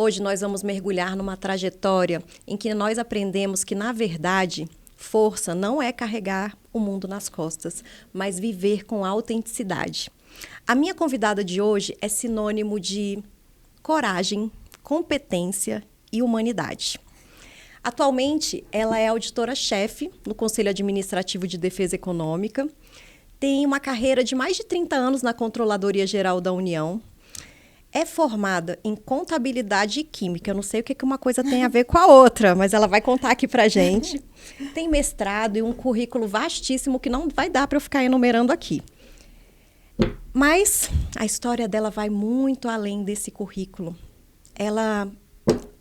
hoje nós vamos mergulhar numa trajetória em que nós aprendemos que, na verdade, força não é carregar o mundo nas costas, mas viver com autenticidade. A minha convidada de hoje é sinônimo de coragem, competência e humanidade. Atualmente, ela é auditora-chefe no Conselho Administrativo de Defesa Econômica, tem uma carreira de mais de 30 anos na Controladoria Geral da União, é formada em contabilidade e química. Eu não sei o que uma coisa tem a ver com a outra, mas ela vai contar aqui pra gente. Tem mestrado e um currículo vastíssimo que não vai dar para eu ficar enumerando aqui. Mas a história dela vai muito além desse currículo. Ela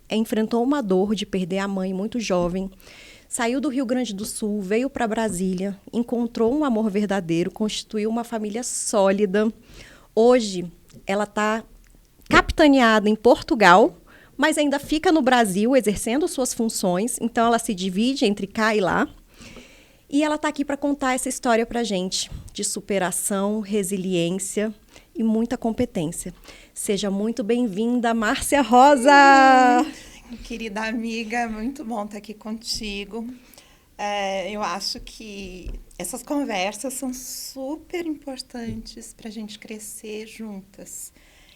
enfrentou uma dor de perder a mãe muito jovem, saiu do Rio Grande do Sul, veio para Brasília, encontrou um amor verdadeiro, constituiu uma família sólida. Hoje, ela está capitaneada em Portugal, mas ainda fica no Brasil exercendo suas funções, então ela se divide entre cá e lá. E ela está aqui para contar essa história para a gente, de superação, resiliência e muita competência. Seja muito bem-vinda, Márcia Rosa! Querida amiga, muito bom estar aqui contigo. Eu acho que essas conversas são super importantes para a gente crescer juntas.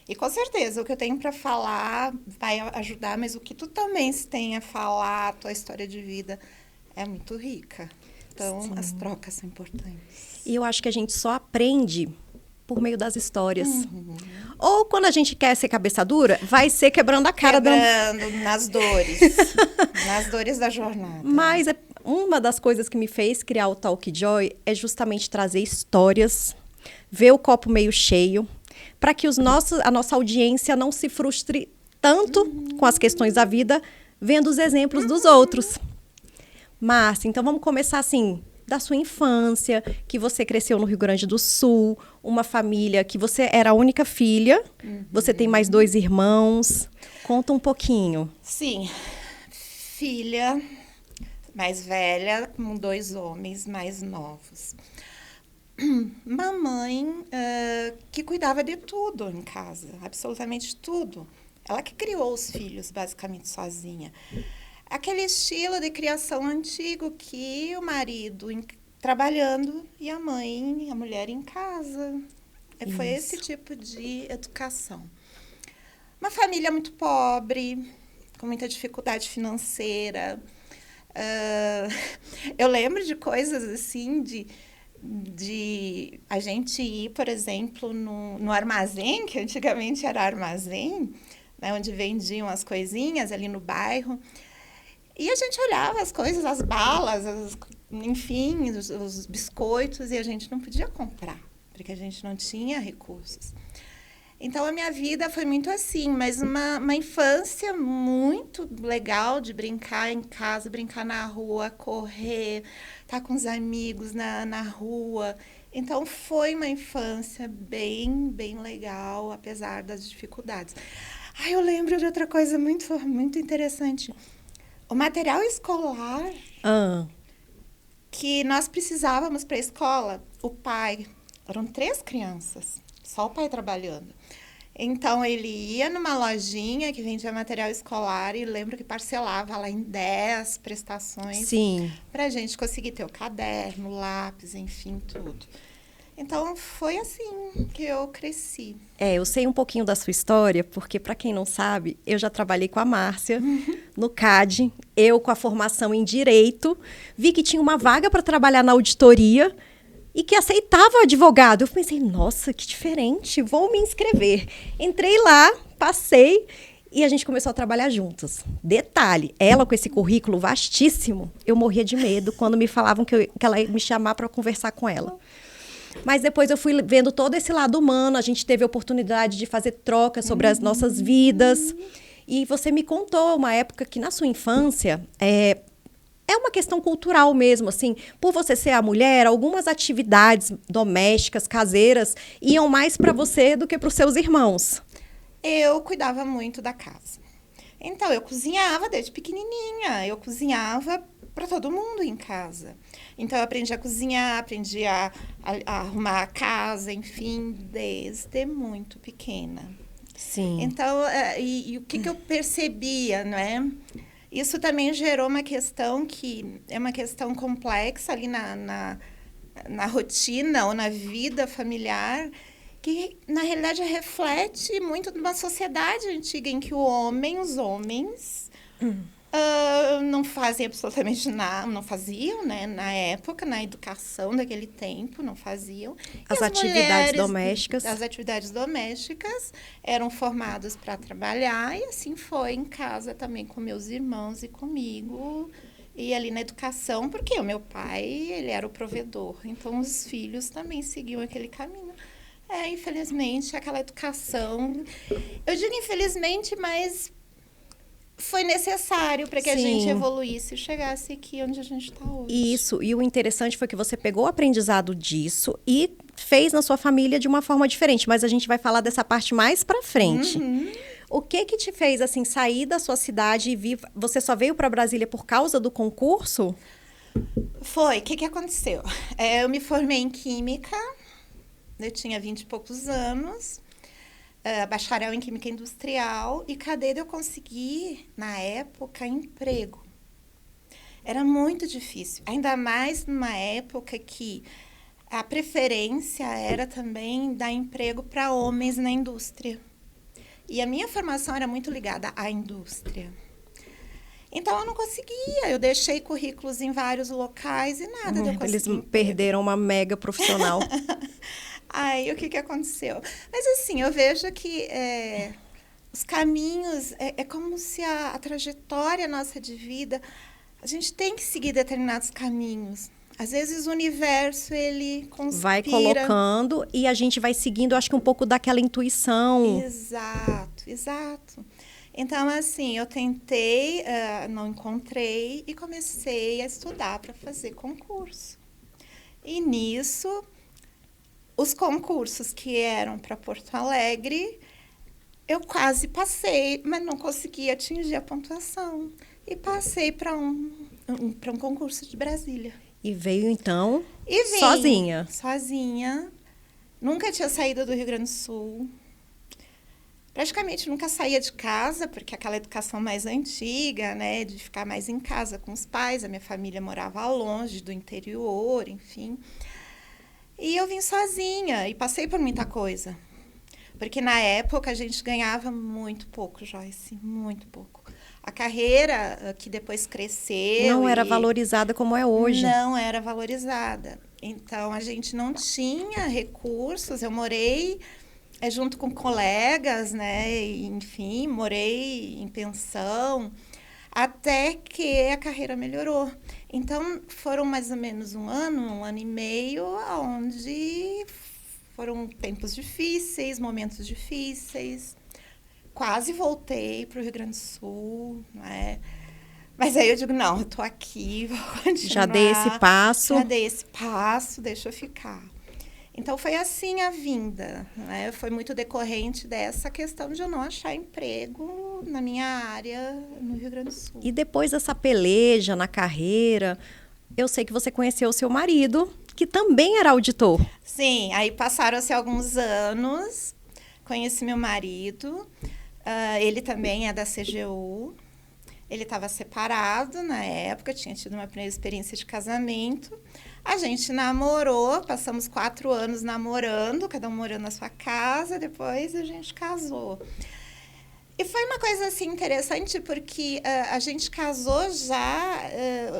E com certeza o que eu tenho para falar vai ajudar, mas o que tu também se tem a falar, a tua história de vida é muito rica. Então, sim, as trocas são importantes. E eu acho que a gente só aprende por meio das histórias. Uhum. Ou quando a gente quer ser cabeça dura, vai ser quebrando a cara. Nas dores. Nas dores da jornada. Mas uma das coisas que me fez criar o Talk Joy é justamente trazer histórias, ver o copo meio cheio, para que a nossa audiência não se frustre tanto com as questões da vida, vendo os exemplos dos outros. Márcia, então vamos começar assim, da sua infância, que você cresceu no Rio Grande do Sul, uma família que você era a única filha, você tem mais 2 irmãos. Conta um pouquinho. Sim, filha mais velha, com 2 homens mais novos. Mamãe que cuidava de tudo em casa, absolutamente tudo. Ela que criou os filhos, basicamente, sozinha. Aquele estilo de criação antigo que o marido trabalhando e a mulher em casa. Isso. Foi esse tipo de educação. Uma família muito pobre, com muita dificuldade financeira. Eu lembro de coisas assim, de a gente ir, por exemplo, no armazém, que antigamente era armazém, né, onde vendiam as coisinhas ali no bairro. E a gente olhava as coisas, as balas, enfim, os biscoitos, e a gente não podia comprar, porque a gente não tinha recursos. Então, a minha vida foi muito assim, mas uma infância muito legal de brincar em casa, brincar na rua, correr, estar com os amigos na rua. Então, foi uma infância bem, bem legal, apesar das dificuldades. Eu lembro de outra coisa muito, muito interessante. O material escolar que nós precisávamos para a escola, o pai, eram 3 crianças, só o pai trabalhando. Então, ele ia numa lojinha que vendia material escolar e lembro que parcelava lá em 10 prestações para a gente conseguir ter o caderno, lápis, enfim, tudo. Então, foi assim que eu cresci. Eu sei um pouquinho da sua história, porque, para quem não sabe, eu já trabalhei com a Márcia no CAD, eu com a formação em Direito, vi que tinha uma vaga para trabalhar na auditoria e que aceitava o advogado. Eu pensei, nossa, que diferente, vou me inscrever. Entrei lá, passei e a gente começou a trabalhar juntas. Detalhe, ela com esse currículo vastíssimo, eu morria de medo quando me falavam que ela ia me chamar para conversar com ela. Mas depois eu fui vendo todo esse lado humano, a gente teve a oportunidade de fazer trocas sobre as nossas vidas. E você me contou uma época que na sua infância, é uma questão cultural mesmo, assim, por você ser a mulher, algumas atividades domésticas, caseiras, iam mais para você do que para os seus irmãos. Eu cuidava muito da casa. Então, eu cozinhava desde pequenininha, eu cozinhava para todo mundo em casa. Então, eu aprendi a cozinhar, aprendi a arrumar a casa, enfim, desde muito pequena. Sim. Então, e o que eu percebia, né? Isso também gerou uma questão que é uma questão complexa ali na rotina ou na vida familiar, que na realidade reflete muito de uma sociedade antiga em que os homens não fazem absolutamente nada, não faziam, né? Na época, na educação daquele tempo, não faziam. As atividades domésticas. As atividades domésticas eram formadas para trabalhar, e assim foi em casa também com meus irmãos e comigo. E ali na educação, porque o meu pai, ele era o provedor. Então, os filhos também seguiam aquele caminho. Infelizmente, aquela educação... Eu digo infelizmente, mas foi necessário para que a gente evoluísse e chegasse aqui onde a gente está hoje. Isso, e o interessante foi que você pegou o aprendizado disso e fez na sua família de uma forma diferente, mas a gente vai falar dessa parte mais para frente. O que te fez, assim, sair da sua cidade e vir... Você só veio para Brasília por causa do concurso? Foi. O que aconteceu? Eu me formei em Química, eu tinha 20 e poucos anos, bacharel em Química Industrial, e cadê eu consegui, na época, emprego? Era muito difícil, ainda mais numa época que a preferência era também dar emprego para homens na indústria. E a minha formação era muito ligada à indústria. Então, eu não conseguia. Eu deixei currículos em vários locais e nada de eu conseguir. Eles perderam uma mega profissional. Aí, o que aconteceu? Mas, assim, eu vejo que os caminhos... É como se a trajetória nossa de vida... A gente tem que seguir determinados caminhos. Às vezes o universo, ele conspira. Vai colocando e a gente vai seguindo, acho que um pouco daquela intuição. Exato. Então, assim, eu tentei, não encontrei e comecei a estudar para fazer concurso. E nisso, os concursos que eram para Porto Alegre, eu quase passei, mas não consegui atingir a pontuação. E passei para um concurso de Brasília. E veio, então, vim, sozinha? Sozinha. Nunca tinha saído do Rio Grande do Sul. Praticamente nunca saía de casa, porque aquela educação mais antiga, né, de ficar mais em casa com os pais. A minha família morava longe, do interior, enfim. E eu vim sozinha e passei por muita coisa. Porque na época a gente ganhava muito pouco, Joyce, muito pouco. A carreira que depois cresceu... Não era valorizada como é hoje. Não era valorizada. Então, a gente não tinha recursos. Eu morei junto com colegas, né? Enfim, morei em pensão, até que a carreira melhorou. Então, foram mais ou menos um ano e meio, onde foram tempos difíceis, momentos difíceis. Quase voltei para o Rio Grande do Sul, né? Mas aí eu digo, não, eu tô aqui, vou continuar. Já dei esse passo, deixa eu ficar. Então, foi assim a vinda, né? Foi muito decorrente dessa questão de eu não achar emprego na minha área no Rio Grande do Sul. E depois dessa peleja na carreira, eu sei que você conheceu o seu marido, que também era auditor. Sim, aí passaram-se alguns anos, conheci meu marido. Ele também é da CGU, ele estava separado na época, tinha tido uma primeira experiência de casamento. A gente namorou, passamos 4 anos namorando, cada um morando na sua casa, depois a gente casou. E foi uma coisa assim interessante, porque a gente casou já,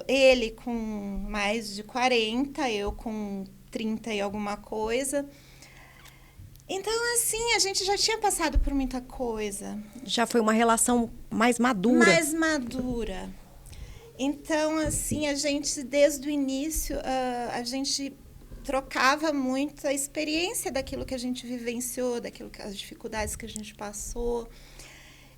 ele com mais de 40, eu com 30 e alguma coisa. Então, assim, a gente já tinha passado por muita coisa. Já foi uma relação mais madura. Mais madura. Então, assim, a gente, desde o início, a gente trocava muito a experiência daquilo que a gente vivenciou, as dificuldades que a gente passou.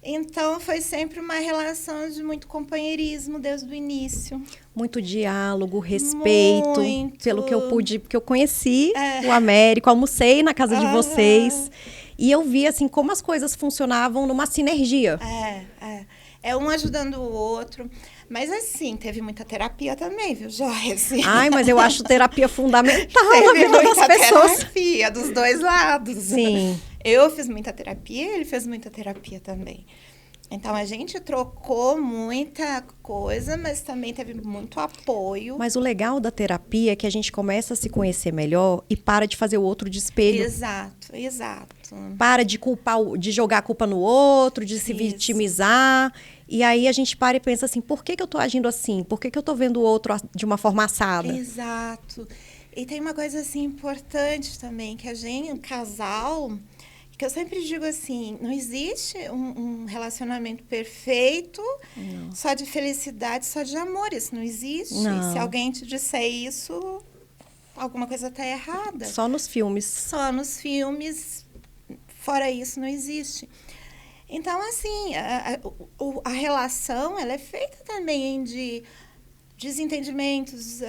Então, foi sempre uma relação de muito companheirismo desde o início. Muito diálogo, respeito. Muito. Pelo que eu pude, porque eu conheci o Américo, almocei na casa de vocês. E eu vi, assim, como as coisas funcionavam numa sinergia. É um ajudando o outro. Mas, assim, teve muita terapia também, viu, Joyce? Ai, mas eu acho terapia fundamental na vida das pessoas. Teve muita terapia dos dois lados. Sim. Eu fiz muita terapia, ele fez muita terapia também. Então, a gente trocou muita coisa, mas também teve muito apoio. Mas o legal da terapia é que a gente começa a se conhecer melhor e para de fazer o outro de espelho. Exato, exato. Para de culpar, de jogar a culpa no outro, de se vitimizar. E aí a gente para e pensa assim, por que eu tô agindo assim? Por que eu tô vendo o outro de uma forma assada? Exato. E tem uma coisa assim importante também, que um casal, que eu sempre digo assim, não existe um relacionamento perfeito, só de felicidade, só de amor. Isso não existe. Não. Se alguém te disser isso, alguma coisa está errada. Só nos filmes. Só nos filmes. Fora isso, não existe. Então, assim, a relação, ela é feita também de desentendimentos,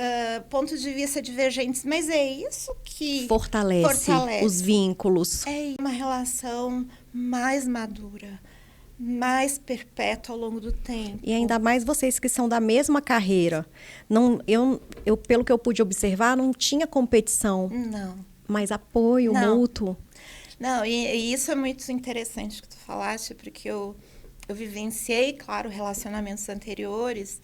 pontos de vista divergentes, mas é isso que fortalece os vínculos. É uma relação mais madura, mais perpétua ao longo do tempo. E ainda mais vocês que são da mesma carreira. Não, eu pelo que eu pude observar, não tinha competição. Não. Mas apoio mútuo. Não, e isso é muito interessante que tu falaste, porque eu vivenciei, claro, relacionamentos anteriores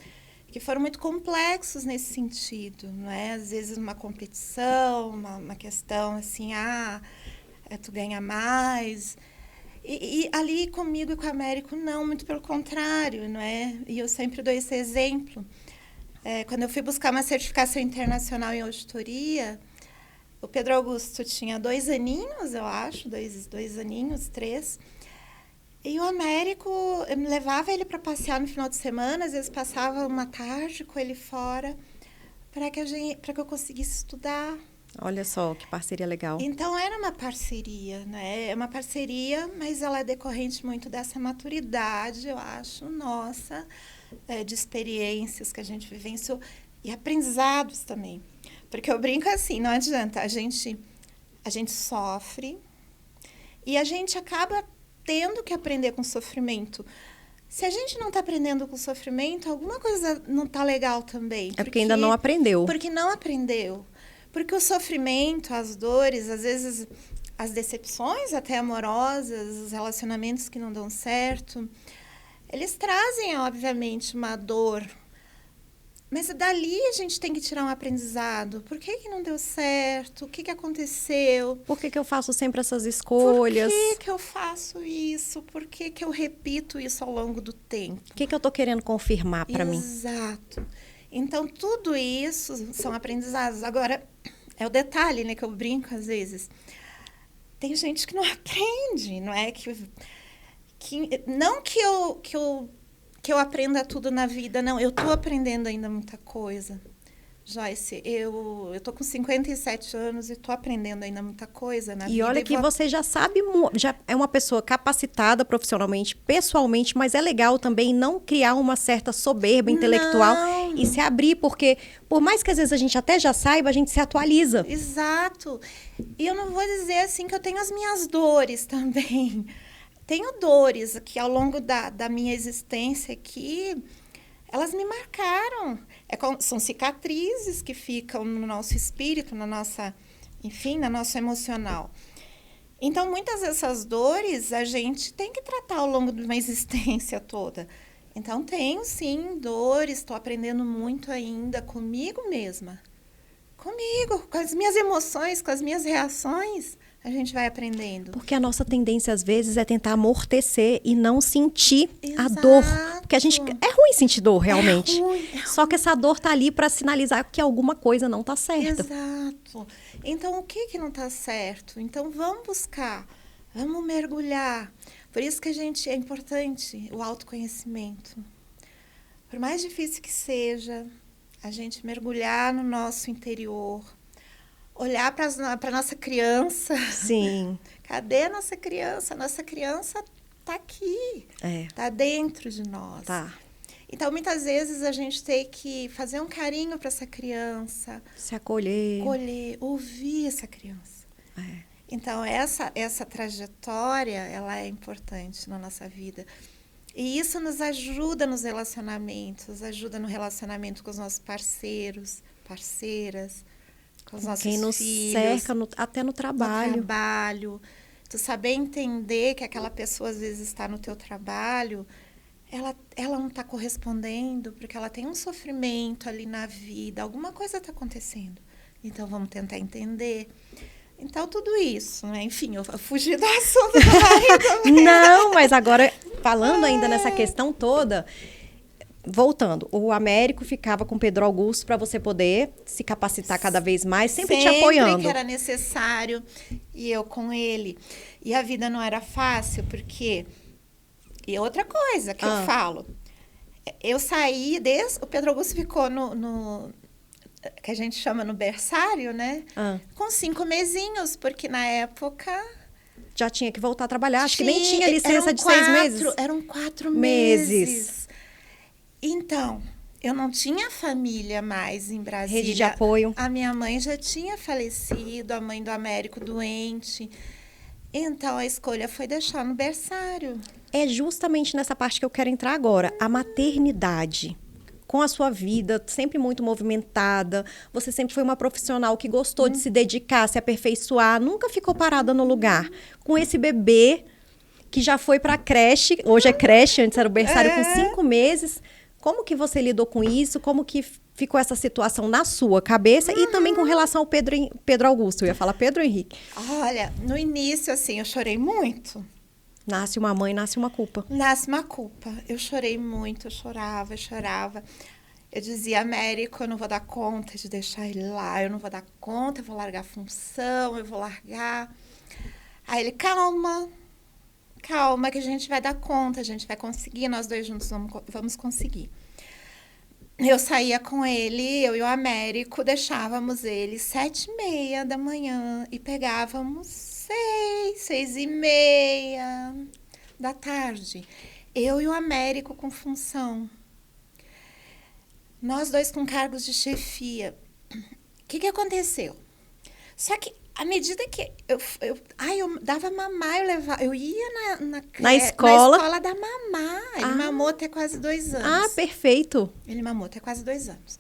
que foram muito complexos nesse sentido, não é? Às vezes uma competição, uma questão assim, tu ganha mais. E ali comigo e com o Américo, não, muito pelo contrário, não é? E eu sempre dou esse exemplo. Quando eu fui buscar uma certificação internacional em auditoria, o Pedro Augusto tinha 2 aninhos, eu acho, 2 aninhos, 3. E o Américo, eu me levava ele para passear no final de semana, às vezes passava uma tarde com ele fora, para que eu conseguisse estudar. Olha só, que parceria legal. Então, era uma parceria, né? É uma parceria, mas ela é decorrente muito dessa maturidade, eu acho, nossa, de experiências que a gente vivenciou e aprendizados também. Porque eu brinco assim, não adianta, a gente sofre e a gente acaba tendo que aprender com o sofrimento. Se a gente não está aprendendo com o sofrimento, alguma coisa não está legal também. Porque ainda não aprendeu. Porque não aprendeu. Porque o sofrimento, as dores, às vezes as decepções até amorosas, os relacionamentos que não dão certo, eles trazem, obviamente, uma dor. Mas dali a gente tem que tirar um aprendizado. Por que não deu certo? O que aconteceu? Por que eu faço sempre essas escolhas? Por que eu faço isso? Por que eu repito isso ao longo do tempo? O que eu estou querendo confirmar para mim? Exato. Então, tudo isso são aprendizados. Agora, é o detalhe, né, que eu brinco às vezes. Tem gente que não aprende, não é? Não que eu aprenda tudo na vida, não. Eu estou aprendendo ainda muita coisa. Joyce, eu tô com 57 anos e estou aprendendo ainda muita coisa na vida. E olha que você já sabe, já é uma pessoa capacitada profissionalmente, pessoalmente, mas é legal também não criar uma certa soberba intelectual e se abrir, porque por mais que às vezes a gente até já saiba, a gente se atualiza. Exato. E eu não vou dizer assim que eu tenho as minhas dores também. Tenho dores que ao longo da minha existência aqui, elas me marcaram. São cicatrizes que ficam no nosso espírito, no nosso emocional. Então, muitas dessas dores a gente tem que tratar ao longo de uma existência toda. Então, tenho sim dores, estou aprendendo muito ainda comigo mesma. Comigo, com as minhas emoções, com as minhas reações. A gente vai aprendendo. Porque a nossa tendência, às vezes, é tentar amortecer e não sentir Exato. a dor. Porque a gente... É ruim sentir dor, realmente. É ruim. Só que essa dor tá ali para sinalizar que alguma coisa não tá certa. Exato. Então, o que não tá certo? Então, vamos buscar. Vamos mergulhar. Por isso que é importante o autoconhecimento. Por mais difícil que seja, a gente mergulhar no nosso interior, olhar para a nossa criança. Sim. Cadê a nossa criança? A nossa criança está aqui. Está dentro de nós. Tá. Então, muitas vezes, a gente tem que fazer um carinho para essa criança. Se acolher. Ouvir essa criança. Então, essa trajetória, ela é importante na nossa vida. E isso nos ajuda nos relacionamentos, ajuda no relacionamento com os nossos parceiros, parceiras, com os nossos quem nos filhos, cerca, até no trabalho. Tu saber entender que aquela pessoa, às vezes, está no teu trabalho, ela não está correspondendo, porque ela tem um sofrimento ali na vida, alguma coisa está acontecendo. Então, vamos tentar entender. Então, tudo isso, né? Enfim, eu fugi do assunto do marido. Não, mas agora, falando ainda nessa questão toda, voltando, o Américo ficava com Pedro Augusto para você poder se capacitar cada vez mais, sempre te apoiando. Sempre que era necessário, e eu com ele. E a vida não era fácil, porque... E outra coisa que eu falo, eu saí o Pedro Augusto ficou no que a gente chama no berçário, né? Com 5 mesinhos, porque na época... Já tinha que voltar a trabalhar, acho que nem tinha licença de 6 meses. Eram 4 meses. Então, eu não tinha família mais em Brasília. Rede de apoio. A minha mãe já tinha falecido, a mãe do Américo doente. Então, a escolha foi deixar no berçário. É justamente nessa parte que eu quero entrar agora. A maternidade. Com a sua vida sempre muito movimentada. Você sempre foi uma profissional que gostou de se dedicar, se aperfeiçoar. Nunca ficou parada no lugar. Com esse bebê que já foi para a creche. Hoje é creche, antes era o berçário com 5 meses. Como que você lidou com isso? Como que ficou essa situação na sua cabeça? E também com relação ao Pedro Augusto. Eu ia falar Pedro Henrique. Olha, no início, assim, eu chorei muito. Nasce uma mãe, nasce uma culpa. Nasce uma culpa. Eu chorei muito, eu chorava. Eu dizia, Américo, eu não vou dar conta de deixar ele lá. Eu não vou dar conta, eu vou largar a função, eu vou largar. Aí ele, calma que a gente vai dar conta, a gente vai conseguir, nós dois juntos vamos conseguir. Eu saía com ele, eu e o Américo, deixávamos ele 7h30 da manhã e pegávamos 6h30 da tarde. Eu e o Américo com função. Nós dois com cargos de chefia. O que aconteceu? Só que à medida que eu dava mamar, eu ia na escola dar mamar. Ele mamou até quase 2 anos. Ah, perfeito. Ele mamou até quase 2 anos.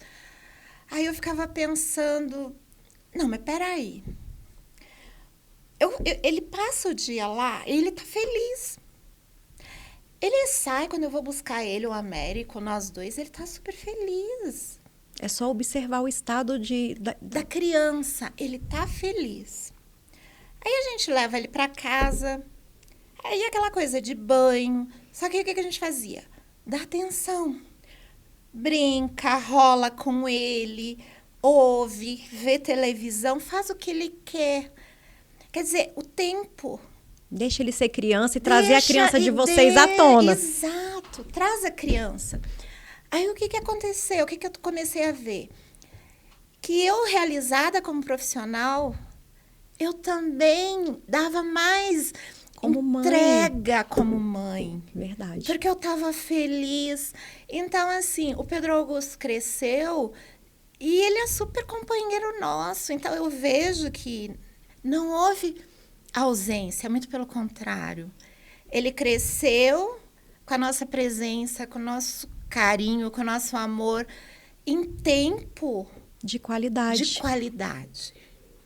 Aí eu ficava pensando, não, mas peraí. Ele passa o dia lá e ele tá feliz. Ele sai, quando eu vou buscar ele, o Américo, nós dois, ele tá super feliz. É só observar o estado da criança. Ele tá feliz. Aí a gente leva ele para casa. Aí aquela coisa de banho. Só que o que a gente fazia? Dá atenção. Brinca, rola com ele, ouve, vê televisão, faz o que ele quer. Quer dizer, o tempo... Deixa ele ser criança e trazer a criança de vocês à tona. Exato, traz a criança. Aí, o que aconteceu? O que eu comecei a ver? Que eu, realizada como profissional, eu também dava mais entrega como mãe. Verdade. Porque eu estava feliz. Então, assim, o Pedro Augusto cresceu e ele é super companheiro nosso. Então, eu vejo que não houve ausência, muito pelo contrário. Ele cresceu com a nossa presença, com o nosso carinho, com o nosso amor, em tempo... De qualidade. De qualidade.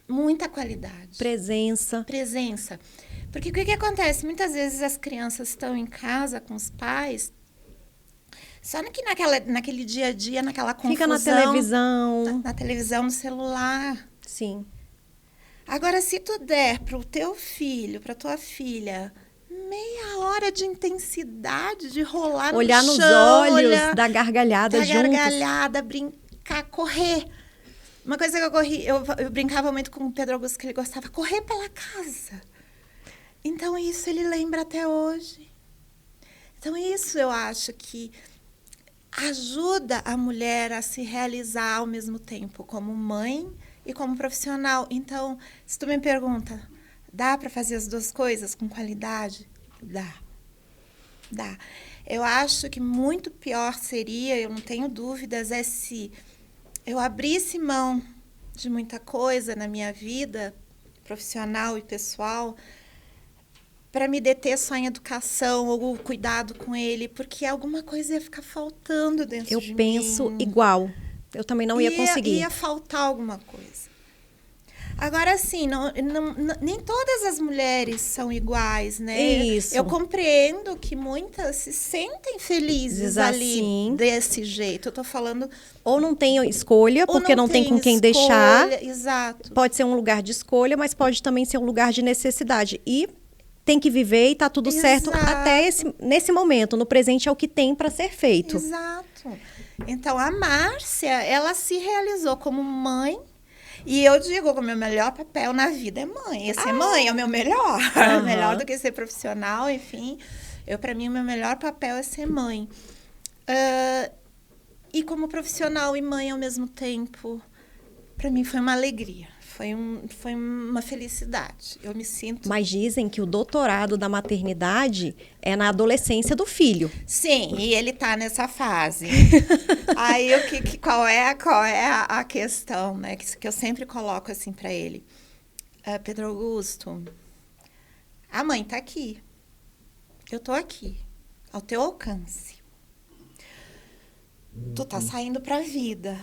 Muita qualidade. Presença. Porque o que acontece? Muitas vezes as crianças estão em casa com os pais, só que naquele dia a dia, naquela confusão... Fica na televisão. Na televisão, no celular. Sim. Agora, se tu der para o teu filho, para tua filha... meia hora de intensidade, de rolar no chão. Olhar nos olhos, dar gargalhada juntos. Dar gargalhada, brincar, correr. Uma coisa que eu brincava muito com o Pedro Augusto, que ele gostava, correr pela casa. Então, isso ele lembra até hoje. Então, isso eu acho que ajuda a mulher a se realizar ao mesmo tempo como mãe e como profissional. Então, se tu me pergunta... Dá para fazer as duas coisas com qualidade? Dá. Eu acho que muito pior seria, eu não tenho dúvidas, é se eu abrisse mão de muita coisa na minha vida profissional e pessoal para me deter só em educação ou cuidado com ele, porque alguma coisa ia ficar faltando dentro de mim. Eu penso igual. Eu também não ia conseguir. Ia faltar alguma coisa. Agora, assim, nem todas as mulheres são iguais, né? Isso. Eu compreendo que muitas se sentem felizes ali assim, desse jeito. Eu tô falando... ou não tem escolha, Ou porque não tem com quem escolha, deixar. Exato. Pode ser um lugar de escolha, mas pode também ser um lugar de necessidade. E tem que viver e tá tudo certo até nesse momento. No presente é o que tem para ser feito. Exato. Então, a Márcia, ela se realizou como mãe. E eu digo que o meu melhor papel na vida é mãe. Ser mãe é o meu melhor. Melhor do que ser profissional, enfim. Para mim, o meu melhor papel é ser mãe. E como profissional e mãe ao mesmo tempo, para mim foi uma alegria. Foi uma felicidade. Eu me sinto... Mas dizem que o doutorado da maternidade é na adolescência do filho. Sim, e ele tá nessa fase. Aí, qual é a questão, né? Que eu sempre coloco assim para ele. Pedro Augusto, a mãe tá aqui. Eu tô aqui, ao teu alcance. Tu tá saindo pra vida.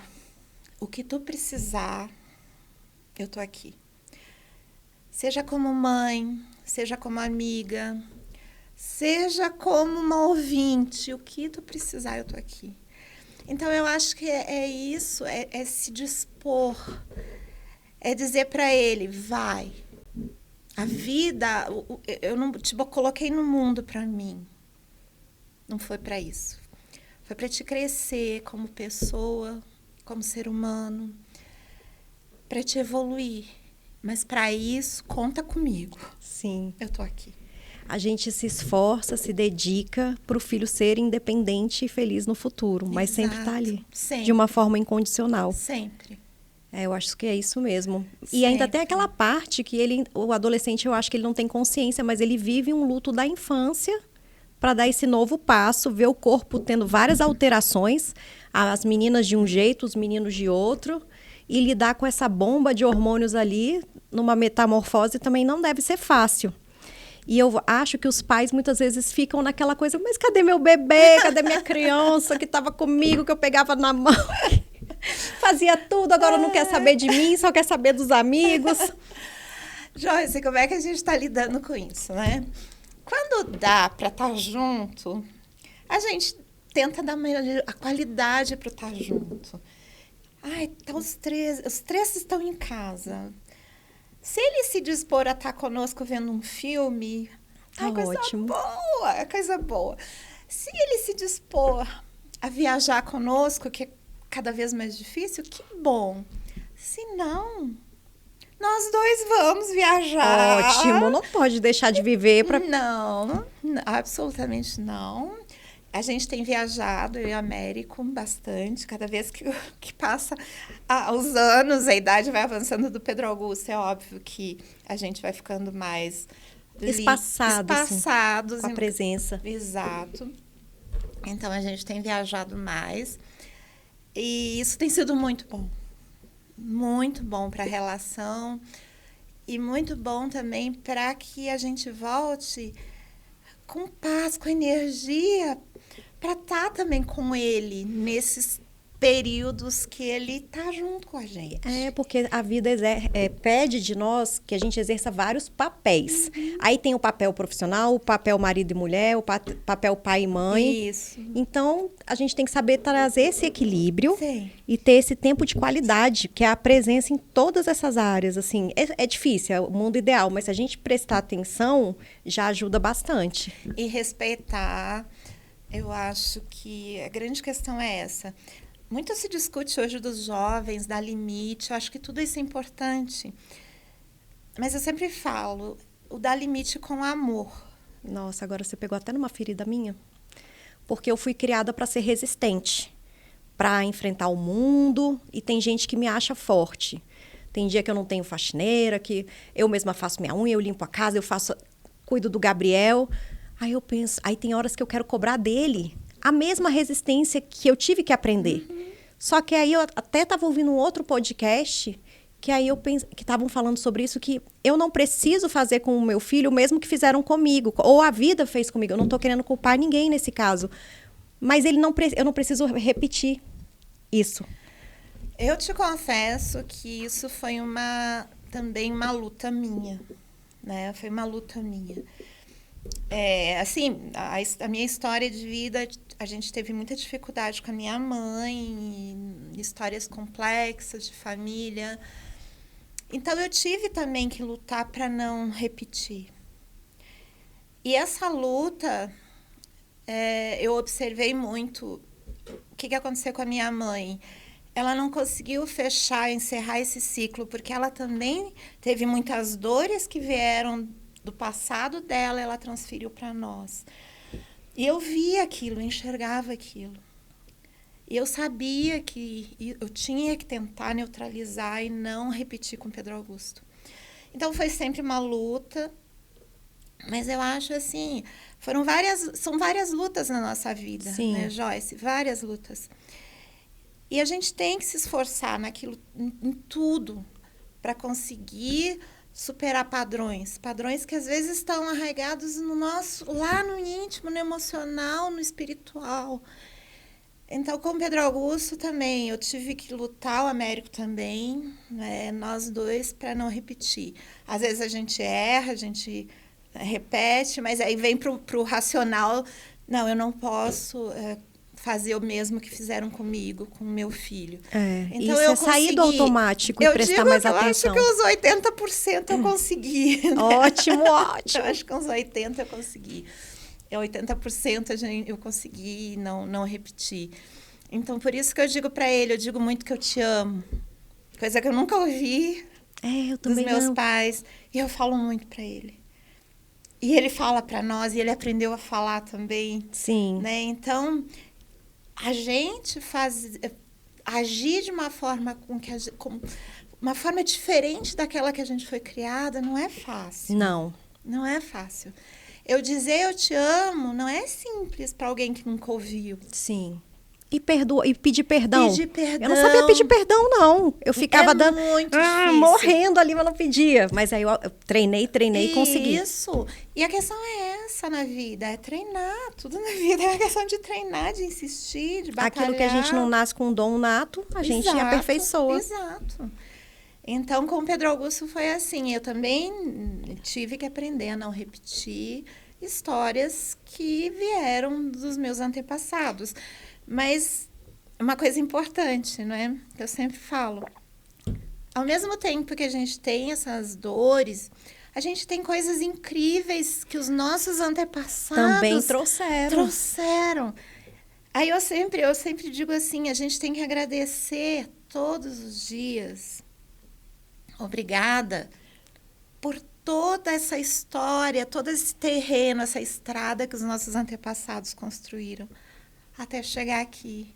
O que tu precisar... eu tô aqui. Seja como mãe, seja como amiga, seja como uma ouvinte, o que tu precisar, eu tô aqui. Então, eu acho que é isso, é se dispor, é dizer para ele, vai. A vida, eu não te coloquei no mundo para mim. Não foi para isso. Foi para te crescer como pessoa, como ser humano, para te evoluir. Mas para isso, conta comigo. Sim. Eu tô aqui. A gente se esforça, se dedica para o filho ser independente e feliz no futuro, mas sempre está ali. Sempre. De uma forma incondicional. Sempre. Eu acho que é isso mesmo. Sempre. E ainda tem aquela parte que o adolescente, eu acho que ele não tem consciência, mas ele vive um luto da infância para dar esse novo passo, ver o corpo tendo várias alterações, as meninas de um jeito, os meninos de outro, e lidar com essa bomba de hormônios ali, numa metamorfose, também não deve ser fácil. E eu acho que os pais muitas vezes ficam naquela coisa, mas cadê meu bebê? Cadê minha criança que estava comigo, que eu pegava na mão? Fazia tudo, agora não quer saber de mim, só quer saber dos amigos. Joyce, como é que a gente está lidando com isso, né? Quando dá para estar junto, a gente tenta dar a qualidade para estar junto. Ai, tá os três estão em casa. Se ele se dispor a estar conosco vendo um filme, ótimo. É coisa boa. Se ele se dispor a viajar conosco, que é cada vez mais difícil, que bom. Se não, nós dois vamos viajar. Ótimo, não pode deixar de viver para... Não, absolutamente não. A gente tem viajado, eu e a Américo, bastante. Cada vez que passa os anos, a idade vai avançando do Pedro Augusto. É óbvio que a gente vai ficando mais... espaçados com a em... presença. Exato. Então, a gente tem viajado mais. E isso tem sido muito bom. Muito bom para a relação. E muito bom também para que a gente volte com paz, com energia, para estar também com ele nesses períodos que ele está junto com a gente. Porque a vida pede de nós que a gente exerça vários papéis. Uhum. Aí tem o papel profissional, o papel marido e mulher, o papel pai e mãe. Isso. Então, a gente tem que saber trazer esse equilíbrio. Sim. E ter esse tempo de qualidade, que é a presença em todas essas áreas. Assim, é difícil, é o mundo ideal, mas se a gente prestar atenção, já ajuda bastante. E respeitar, eu acho que a grande questão é essa. Muito se discute hoje dos jovens, dar limite, eu acho que tudo isso é importante. Mas eu sempre falo, o dar limite com amor. Nossa, agora você pegou até numa ferida minha. Porque eu fui criada para ser resistente, para enfrentar o mundo, e tem gente que me acha forte. Tem dia que eu não tenho faxineira, que eu mesma faço minha unha, eu limpo a casa, cuido do Gabriel. Aí eu penso, aí tem horas que eu quero cobrar dele a mesma resistência que eu tive que aprender. Uhum. Só que aí eu até estava ouvindo um outro podcast, que aí eu penso, que estavam falando sobre isso, que eu não preciso fazer com o meu filho o mesmo que fizeram comigo, ou a vida fez comigo. Eu não estou querendo culpar ninguém nesse caso. Mas eu não preciso repetir isso. Eu te confesso que isso foi também uma luta minha, né? Foi uma luta minha. Assim, a minha história de vida, a gente teve muita dificuldade com a minha mãe, histórias complexas de família. Então, eu tive também que lutar para não repetir. E essa luta, eu observei muito o que aconteceu com a minha mãe. Ela não conseguiu encerrar esse ciclo, porque ela também teve muitas dores que vieram do passado dela, ela transferiu para nós. E eu via aquilo, eu enxergava aquilo. E eu sabia que eu tinha que tentar neutralizar e não repetir com Pedro Augusto. Então, foi sempre uma luta, mas eu acho assim, são várias lutas na nossa vida, Sim. né, Joyce? Várias lutas. E a gente tem que se esforçar naquilo, em tudo, para conseguir superar padrões que às vezes estão arraigados lá no íntimo, no emocional, no espiritual. Então, com o Pedro Augusto também, eu tive que lutar, o Américo também, né, nós dois, para não repetir. Às vezes a gente erra, a gente repete, mas aí vem pro racional, não, eu não posso fazer o mesmo que fizeram comigo, com o meu filho. Então, isso sair do automático e prestar mais atenção. Eu acho que uns 80% eu consegui. Né? Ótimo, ótimo. Eu acho que uns 80% eu consegui. 80% eu consegui não repetir. Então, por isso que eu digo para ele, eu digo muito que eu te amo. Coisa que eu nunca ouvi eu também dos meus pais. E eu falo muito para ele. E ele fala para nós, e ele aprendeu a falar também. Sim. Né? Então, a gente agir de uma forma uma forma diferente daquela que a gente foi criada não é fácil. Não é fácil. Eu dizer eu te amo não é simples para alguém que nunca ouviu. Sim. E pedir perdão. Pedir perdão. Eu não sabia pedir perdão, não. Eu ficava muito difícil. Morrendo ali, mas não pedia. Mas aí eu treinei e consegui. Isso. E a questão é essa na vida, é treinar. Tudo na vida é uma questão de treinar, de insistir, de batalhar. Aquilo que a gente não nasce com um dom nato, a gente aperfeiçoa. Exato. Então, com o Pedro Augusto foi assim. Eu também tive que aprender a não repetir histórias que vieram dos meus antepassados. Mas uma coisa importante, não é? Eu sempre falo. Ao mesmo tempo que a gente tem essas dores, a gente tem coisas incríveis que os nossos antepassados também trouxeram. Aí eu sempre digo assim, a gente tem que agradecer todos os dias. Obrigada por toda essa história, todo esse terreno, essa estrada que os nossos antepassados construíram até chegar aqui.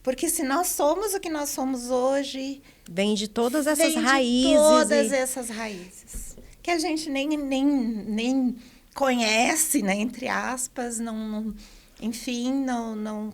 Porque se nós somos o que nós somos hoje... Vem de todas essas raízes. Essas raízes. Que a gente nem conhece, né, entre aspas, não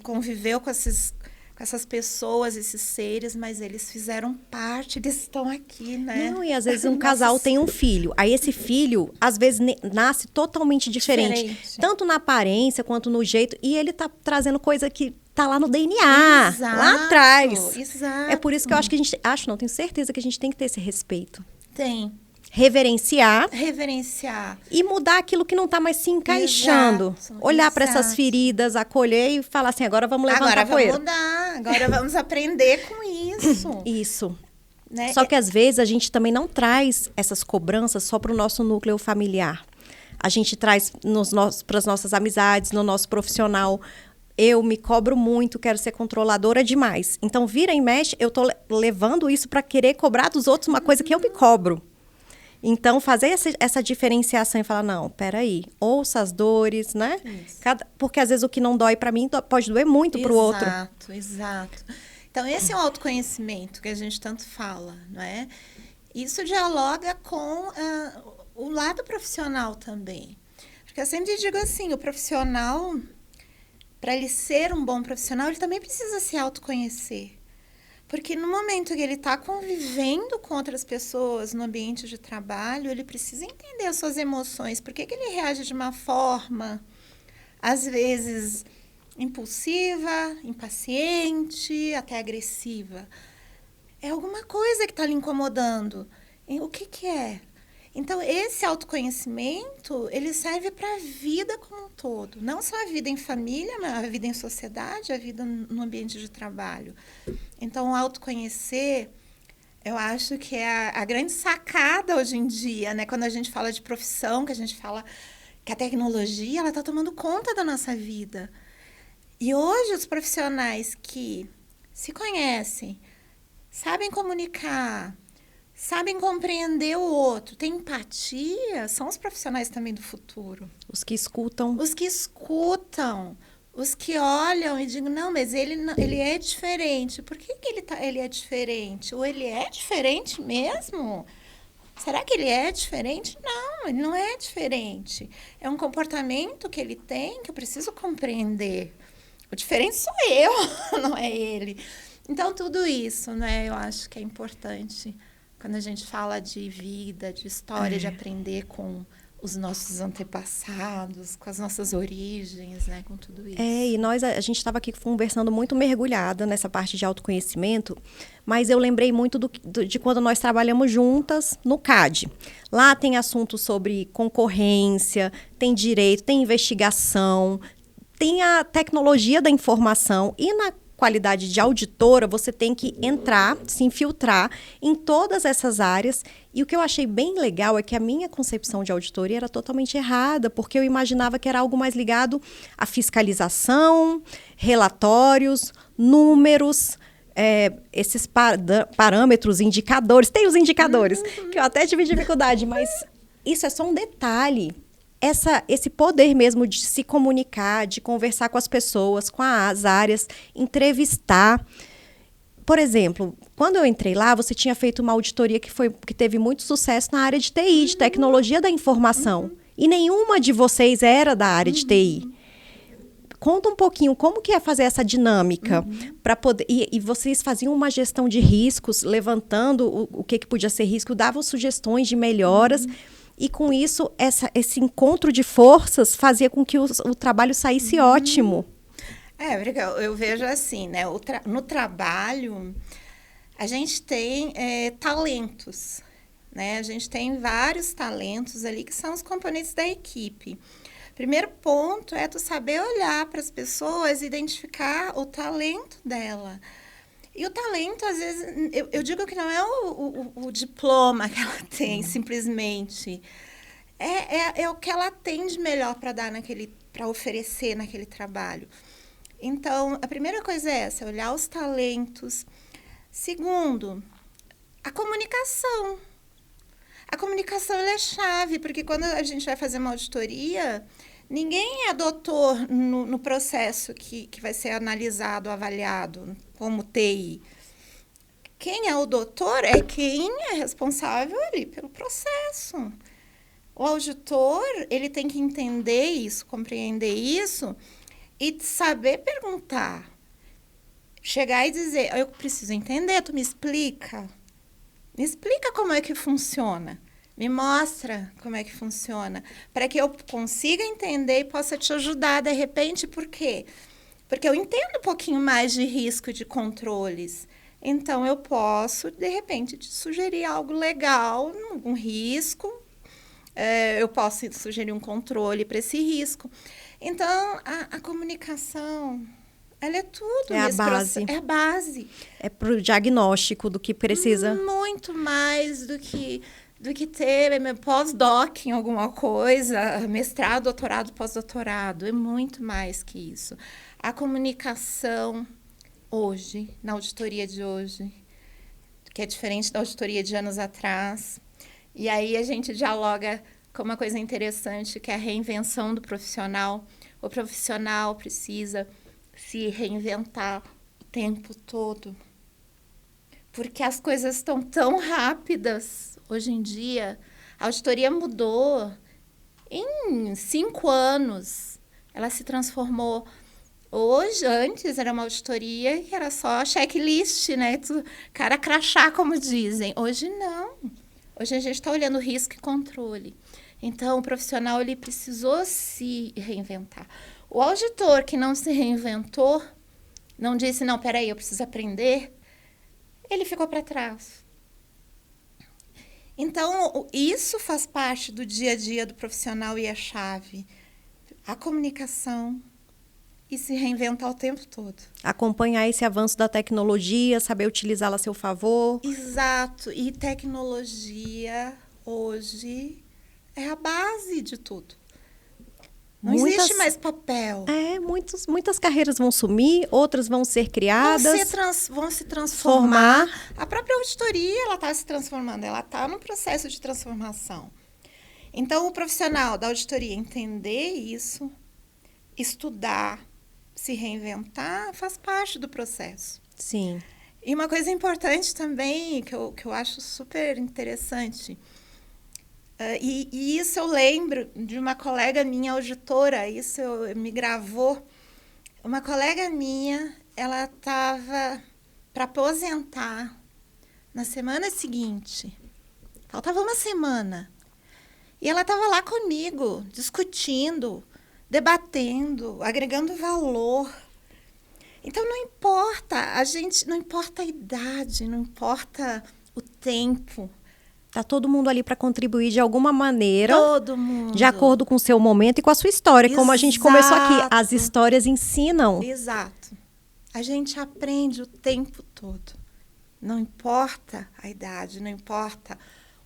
conviveu com essas pessoas, esses seres, mas eles fizeram parte, eles estão aqui, né? Não, e às vezes um casal tem um filho. Aí esse filho, às vezes, nasce totalmente diferente. Tanto na aparência, quanto no jeito. E ele tá trazendo coisa que tá lá no DNA, exato, lá atrás. Exato. É por isso que eu acho que tenho certeza que a gente tem que ter esse respeito. Tem. Reverenciar. E mudar aquilo que não está mais se encaixando. Olhar para essas feridas, acolher e falar assim, agora vamos levantar a poeira. Agora vamos mudar, agora vamos aprender com isso. Isso. Né? Só que às vezes a gente também não traz essas cobranças só para o nosso núcleo familiar. A gente traz para as nossas amizades, no nosso profissional. Eu me cobro muito, quero ser controladora demais. Então, vira e mexe, eu tô levando isso para querer cobrar dos outros uma coisa que eu me cobro. Então, fazer essa diferenciação e falar, não, peraí, ouça as dores, né? Porque às vezes o que não dói para mim pode doer muito para o outro. Exato. Então, esse é o autoconhecimento que a gente tanto fala, não é? Isso dialoga com o lado profissional também. Porque eu sempre digo assim, o profissional, para ele ser um bom profissional, ele também precisa se autoconhecer. Porque no momento que ele está convivendo com outras pessoas no ambiente de trabalho, ele precisa entender as suas emoções. Por que ele reage de uma forma, às vezes, impulsiva, impaciente, até agressiva? É alguma coisa que está lhe incomodando. O que é? Então, esse autoconhecimento, ele serve para a vida como um todo. Não só a vida em família, mas a vida em sociedade, a vida no ambiente de trabalho. Então, o autoconhecer, eu acho que é a grande sacada hoje em dia, né? Quando a gente fala de profissão, que a gente fala que a tecnologia, ela está tomando conta da nossa vida. E hoje, os profissionais que se conhecem, sabem comunicar, sabem compreender o outro, têm empatia, são os profissionais também do futuro. Os que escutam. Os que escutam, os que olham e digam, não, mas ele é diferente. Por que ele é diferente? Ou ele é diferente mesmo? Será que ele é diferente? Não, ele não é diferente. É um comportamento que ele tem que eu preciso compreender. O diferente sou eu, não é ele. Então, tudo isso, né, eu acho que é importante quando a gente fala de vida, de história, de aprender com os nossos antepassados, com as nossas origens, né, com tudo isso. E a gente estava aqui conversando muito mergulhada nessa parte de autoconhecimento, mas eu lembrei muito de quando nós trabalhamos juntas no CAD. Lá tem assuntos sobre concorrência, tem direito, tem investigação, tem a tecnologia da informação e na qualidade de auditora, você tem que entrar, se infiltrar em todas essas áreas. E o que eu achei bem legal é que a minha concepção de auditoria era totalmente errada, porque eu imaginava que era algo mais ligado à fiscalização, relatórios, números, esses parâmetros, indicadores. Tem os indicadores, que eu até tive dificuldade, mas isso é só um detalhe. Esse poder mesmo de se comunicar, de conversar com as pessoas, com as áreas, entrevistar. Por exemplo, quando eu entrei lá, você tinha feito uma auditoria que teve muito sucesso na área de TI, de tecnologia da informação. E nenhuma de vocês era da área de TI. Conta um pouquinho como que é fazer essa dinâmica para poder. E vocês faziam uma gestão de riscos, levantando o que podia ser risco, davam sugestões de melhoras. E com isso, esse encontro de forças fazia com que o trabalho saísse ótimo. Porque eu vejo assim, né? No trabalho, a gente tem talentos, né? A gente tem vários talentos ali que são os componentes da equipe. Primeiro ponto é tu saber olhar para as pessoas e identificar o talento dela. E o talento, às vezes, eu digo que não é o diploma que ela tem, simplesmente. É o que ela tem de melhor para dar para oferecer naquele trabalho. Então, a primeira coisa é essa, olhar os talentos. Segundo, a comunicação. A comunicação ela é chave, porque quando a gente vai fazer uma auditoria, ninguém é doutor no processo que vai ser analisado, avaliado, como TI. Quem é o doutor é quem é responsável ali pelo processo. O auditor, ele tem que entender isso, compreender isso e saber perguntar. Chegar e dizer, eu preciso entender, tu me explica? Me explica como é que funciona. Me mostra como é que funciona, para que eu consiga entender e possa te ajudar de repente. Por quê? Porque eu entendo um pouquinho mais de risco e de controles. Então, eu posso, de repente, te sugerir algo legal, um risco. Eu posso sugerir um controle para esse risco. Então, a comunicação, ela é tudo. É a base. É a base. É para o diagnóstico do que precisa. Muito mais do que ter pós-doc em alguma coisa, mestrado, doutorado, pós-doutorado. É muito mais que isso. A comunicação hoje, na auditoria de hoje, que é diferente da auditoria de anos atrás. E aí a gente dialoga com uma coisa interessante, que é a reinvenção do profissional. O profissional precisa se reinventar o tempo todo. Porque as coisas estão tão rápidas hoje em dia. A auditoria mudou em 5 anos. Ela se transformou. Antes era uma auditoria que era só checklist, né? Cara crachá, como dizem. Hoje não. Hoje a gente está olhando risco e controle. Então, o profissional ele precisou se reinventar. O auditor que não se reinventou, não disse, não, peraí, eu preciso aprender, ele ficou para trás. Então, isso faz parte do dia a dia do profissional e é chave. A comunicação e se reinventar o tempo todo. Acompanhar esse avanço da tecnologia, saber utilizá-la a seu favor. Exato. E tecnologia, hoje, é a base de tudo. Não existe mais papel. Muitas carreiras vão sumir, outras vão ser criadas. Vão se transformar. A própria auditoria, ela está se transformando, ela está no processo de transformação. Então, o profissional da auditoria entender isso, estudar, se reinventar, faz parte do processo. Sim. E uma coisa importante também, que eu acho super interessante, e isso eu lembro de uma colega minha auditora, isso me gravou. Uma colega minha, ela estava para aposentar na semana seguinte. Faltava uma semana. E ela estava lá comigo, discutindo, debatendo, agregando valor. Então, não importa não importa a idade, não importa o tempo. Tá todo mundo ali para contribuir de alguma maneira. Todo mundo. De acordo com o seu momento e com a sua história. Exato. Como a gente começou aqui, as histórias ensinam. Exato. A gente aprende o tempo todo. Não importa a idade, não importa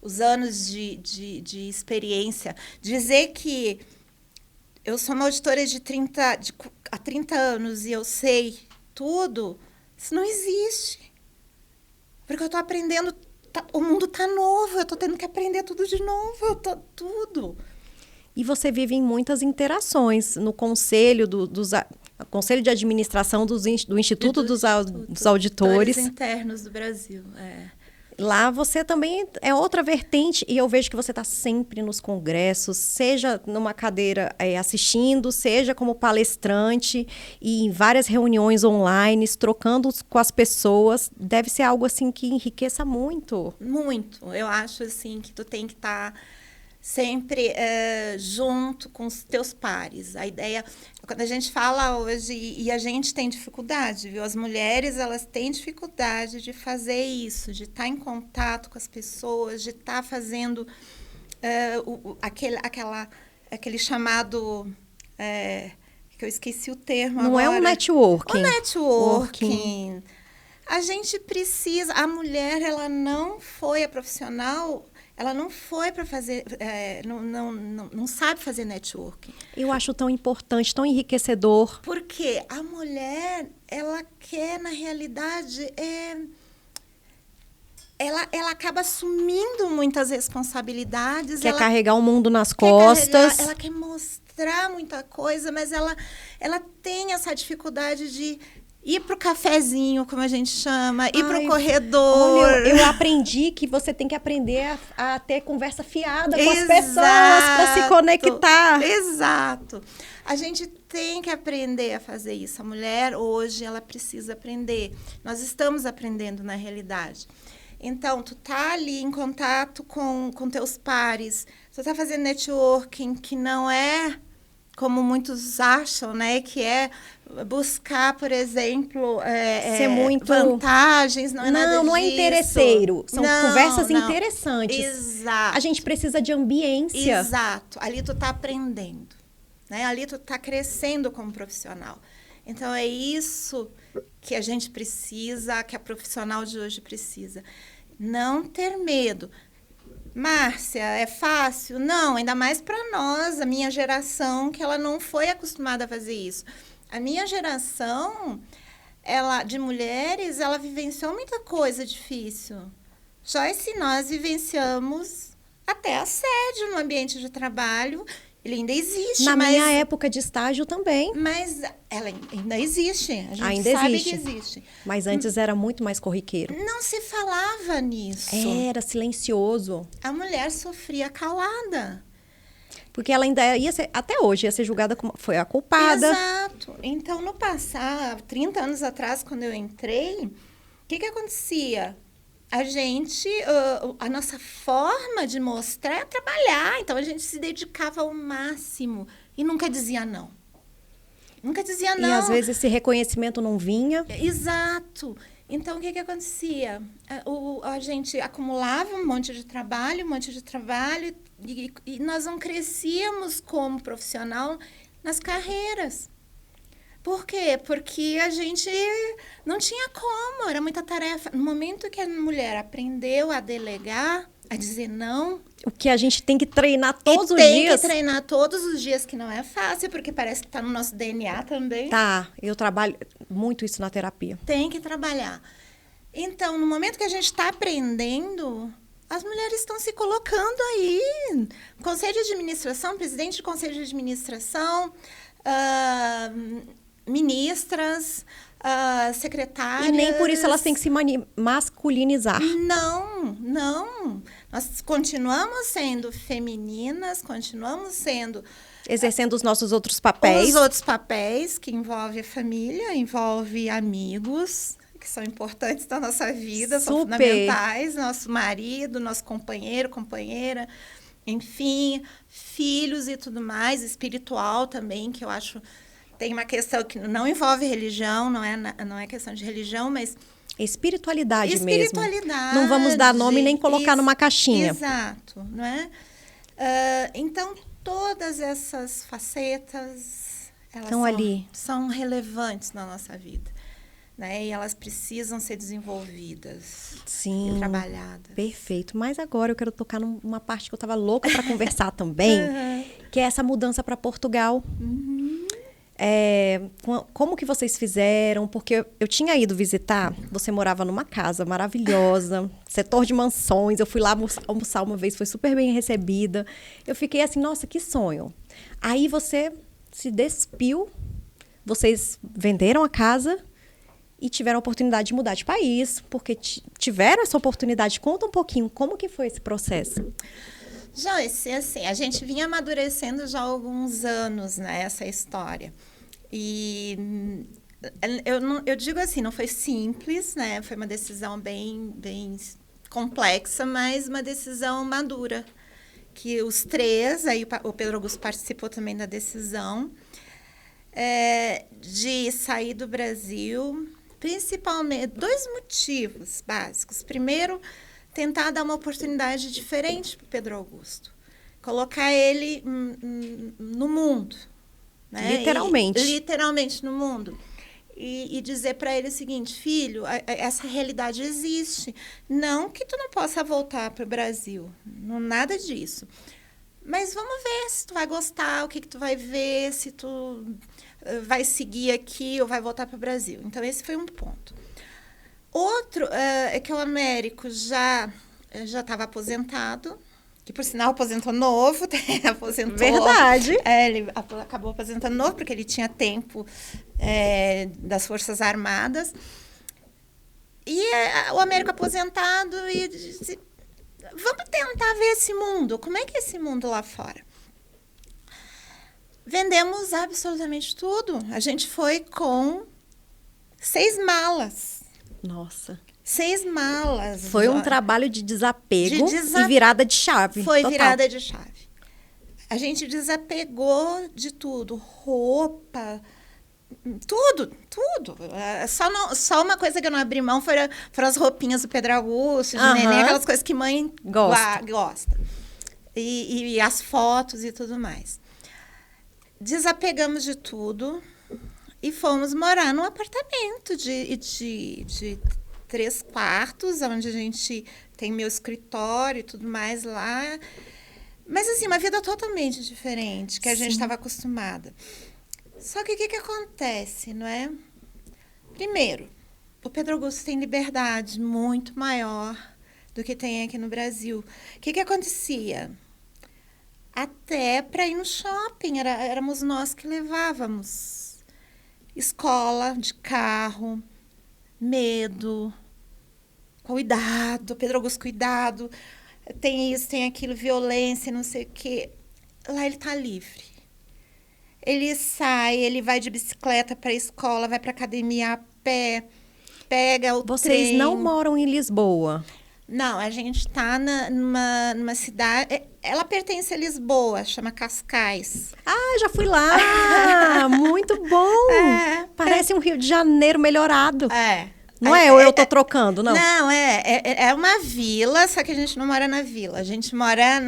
os anos de experiência. Dizer que eu sou uma auditora há 30 anos e eu sei tudo, isso não existe. Porque eu estou aprendendo, o mundo está novo, eu estou tendo que aprender tudo de novo, tudo. E você vive em muitas interações no conselho conselho de administração do Instituto dos Auditores Internos do Brasil. Lá você também é outra vertente e eu vejo que você está sempre nos congressos, seja numa cadeira assistindo, seja como palestrante e em várias reuniões online, trocando com as pessoas. Deve ser algo assim que enriqueça muito. Muito. Eu acho assim que tu tem que estar sempre junto com os teus pares. A ideia, quando a gente fala hoje, e a gente tem dificuldade, viu? As mulheres, elas têm dificuldade de fazer isso, de estar em contato com as pessoas, de estar fazendo aquele chamado, que eu esqueci o termo Não agora. É um networking. O networking. A gente precisa, a mulher, ela não foi a profissional. Ela não foi para fazer, não sabe fazer networking. Eu acho tão importante, tão enriquecedor. Porque a mulher, ela quer, na realidade, ela acaba assumindo muitas responsabilidades. Quer carregar o mundo nas costas. Ela quer mostrar muita coisa, mas ela tem essa dificuldade de ir para o cafezinho, como a gente chama, ir para o corredor. Olha, eu aprendi que você tem que aprender a ter conversa fiada com as pessoas para se conectar. Exato. A gente tem que aprender a fazer isso. A mulher, hoje, ela precisa aprender. Nós estamos aprendendo, na realidade. Então, tu tá ali em contato com teus pares, tu tá fazendo networking, que não é como muitos acham, né, que é buscar, por exemplo, ser muito vantagens, não é nada disso. Não é interesseiro, são conversas interessantes. Exato. A gente precisa de ambiência. Exato, ali tu tá aprendendo, né, ali tu tá crescendo como profissional. Então, é isso que a gente precisa, que a profissional de hoje precisa. Não ter medo. Márcia, é fácil? Não, ainda mais para nós, a minha geração, que ela não foi acostumada a fazer isso. A minha geração, de mulheres, ela vivenciou muita coisa difícil. Joyce, nós vivenciamos até assédio no ambiente de trabalho. Ele ainda existe. Na minha época de estágio também. Mas ela ainda existe. A gente ainda sabe existe. Que existe. Mas antes era muito mais corriqueiro. Não se falava nisso. Era silencioso. A mulher sofria calada. Porque ela ainda ia ser, até hoje, ia ser julgada como foi a culpada. Exato. Então, no passado, 30 anos atrás, quando eu entrei, o que acontecia? A nossa forma de mostrar é trabalhar. Então, a gente se dedicava ao máximo e nunca dizia não. Nunca dizia não. E, às vezes, esse reconhecimento não vinha. Exato. Então, o que acontecia? A gente acumulava um monte de trabalho, e nós não crescíamos como profissional nas carreiras. Por quê? Porque a gente não tinha como, era muita tarefa. No momento que a mulher aprendeu a delegar, a dizer não... O que a gente tem que treinar todos os tem dias. que treinar todos os dias, que não é fácil, porque parece que está no nosso DNA também. Tá, eu trabalho muito isso na terapia. Tem que trabalhar. Então, no momento que a gente está aprendendo, as mulheres estão se colocando aí. Conselho de administração, presidente de conselho de administração, ministras, secretárias. E nem por isso elas têm que se masculinizar. Não. Nós continuamos sendo femininas, continuamos sendo... Exercendo os nossos outros papéis. Os outros papéis, que envolve a família, envolve amigos, que são importantes da nossa vida, são fundamentais. Nosso marido, nosso companheiro, companheira, enfim, filhos e tudo mais, espiritual também, que eu acho... Tem uma questão que não envolve religião, não é questão de religião, mas... Espiritualidade mesmo. Espiritualidade. Não vamos dar nome nem colocar numa caixinha. Exato, não é? Então, todas essas facetas, elas são relevantes na nossa vida. Né? E elas precisam ser desenvolvidas. Sim, e trabalhadas. Perfeito. Mas agora eu quero tocar numa parte que eu estava louca para conversar também, que é essa mudança para Portugal. Como que vocês fizeram? Porque eu tinha ido visitar, você morava numa casa maravilhosa, setor de mansões, eu fui lá almoçar uma vez, foi super bem recebida. Eu fiquei assim, nossa, que sonho. Aí você se despiu, vocês venderam a casa e tiveram a oportunidade de mudar de país, porque tiveram essa oportunidade. Conta um pouquinho, como que foi esse processo? Joyce, assim, a gente vinha amadurecendo já há alguns anos, né, essa história. E eu digo assim, não foi simples, né? Foi uma decisão bem complexa, mas uma decisão madura. Que os três, aí o Pedro Augusto participou também da decisão, de sair do Brasil, principalmente, 2 motivos básicos. Primeiro, tentar dar uma oportunidade diferente para o Pedro Augusto. Colocar ele no mundo. Né? Literalmente. Literalmente no mundo. E dizer para ele o seguinte, filho, essa realidade existe. Não que tu não possa voltar para o Brasil. Não, nada disso. Mas vamos ver se tu vai gostar, o que tu vai ver, se tu vai seguir aqui ou vai voltar para o Brasil. Então, esse foi um ponto. Outro é que o Américo já estava aposentado, que, por sinal, aposentou novo, aposentou. Verdade. Ele acabou aposentando novo, porque ele tinha tempo das Forças Armadas. E o Américo aposentado e disse, vamos tentar ver esse mundo. Como é que é esse mundo lá fora? Vendemos absolutamente tudo. A gente foi com 6 malas. Nossa. 6 malas. Foi um trabalho de desapego e virada de chave. Foi total. Virada de chave. A gente desapegou de tudo. Roupa, tudo. Só uma coisa que eu não abri mão foram as roupinhas do Pedro Augusto, de neném, aquelas coisas que mãe gosta. E as fotos e tudo mais. Desapegamos de tudo e fomos morar num apartamento de 3 quartos, onde a gente tem meu escritório e tudo mais lá. Mas, assim, uma vida totalmente diferente, que a gente estava acostumada. Só que o que acontece, não é? Primeiro, o Pedro Augusto tem liberdade muito maior do que tem aqui no Brasil. O que acontecia? Até para ir no shopping, éramos nós que levávamos. Escola, de carro, medo, cuidado, Pedro Augusto, cuidado, tem isso, tem aquilo, violência, não sei o quê. Lá ele está livre. Ele sai, ele vai de bicicleta para a escola, vai para a academia a pé, pega o trem. Vocês não moram em Lisboa? Não, a gente está numa cidade... Ela pertence a Lisboa, chama Cascais. Ah, já fui lá! Muito bom! Parece um Rio de Janeiro melhorado. Não é eu tô trocando, não. Não, é uma vila, só que a gente não mora na vila. A gente mora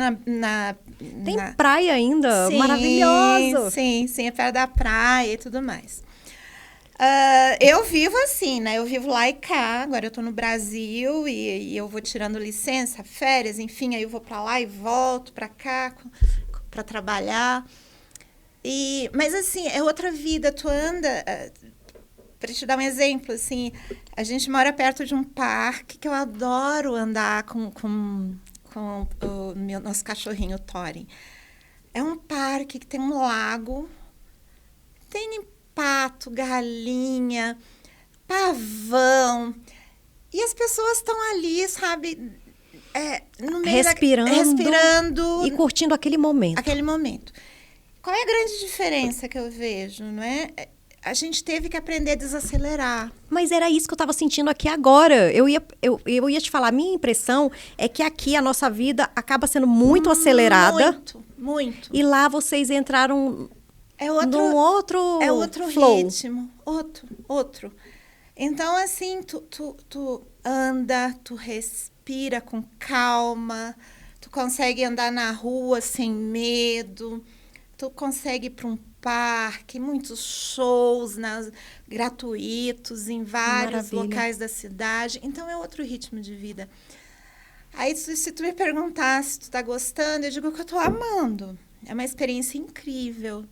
Tem praia ainda, sim, maravilhoso. Sim, é perto da praia e tudo mais. Eu vivo assim, né? Eu vivo lá e cá. Agora eu tô no Brasil e eu vou tirando licença, férias, enfim. Aí eu vou pra lá e volto pra cá pra trabalhar. Mas assim, é outra vida. Tu anda... Para te dar um exemplo, assim, a gente mora perto de um parque que eu adoro andar com o nosso cachorrinho, Thorin. É um parque que tem um lago, tem pato, galinha, pavão. E as pessoas estão ali, sabe, no meio respirando e curtindo aquele momento. Qual é a grande diferença que eu vejo, não é? A gente teve que aprender a desacelerar. Mas era isso que eu estava sentindo aqui agora. Eu ia te falar, a minha impressão é que aqui a nossa vida acaba sendo muito acelerada. Muito. E lá vocês entraram num outro flow. Ritmo. Outro. Então, assim, tu anda, tu respira com calma, tu consegue andar na rua sem medo, tu consegue ir para um parque, muitos shows gratuitos em vários locais da cidade. Então, é outro ritmo de vida. Aí, se tu me perguntar se tu tá gostando, eu digo que eu tô amando. É uma experiência incrível.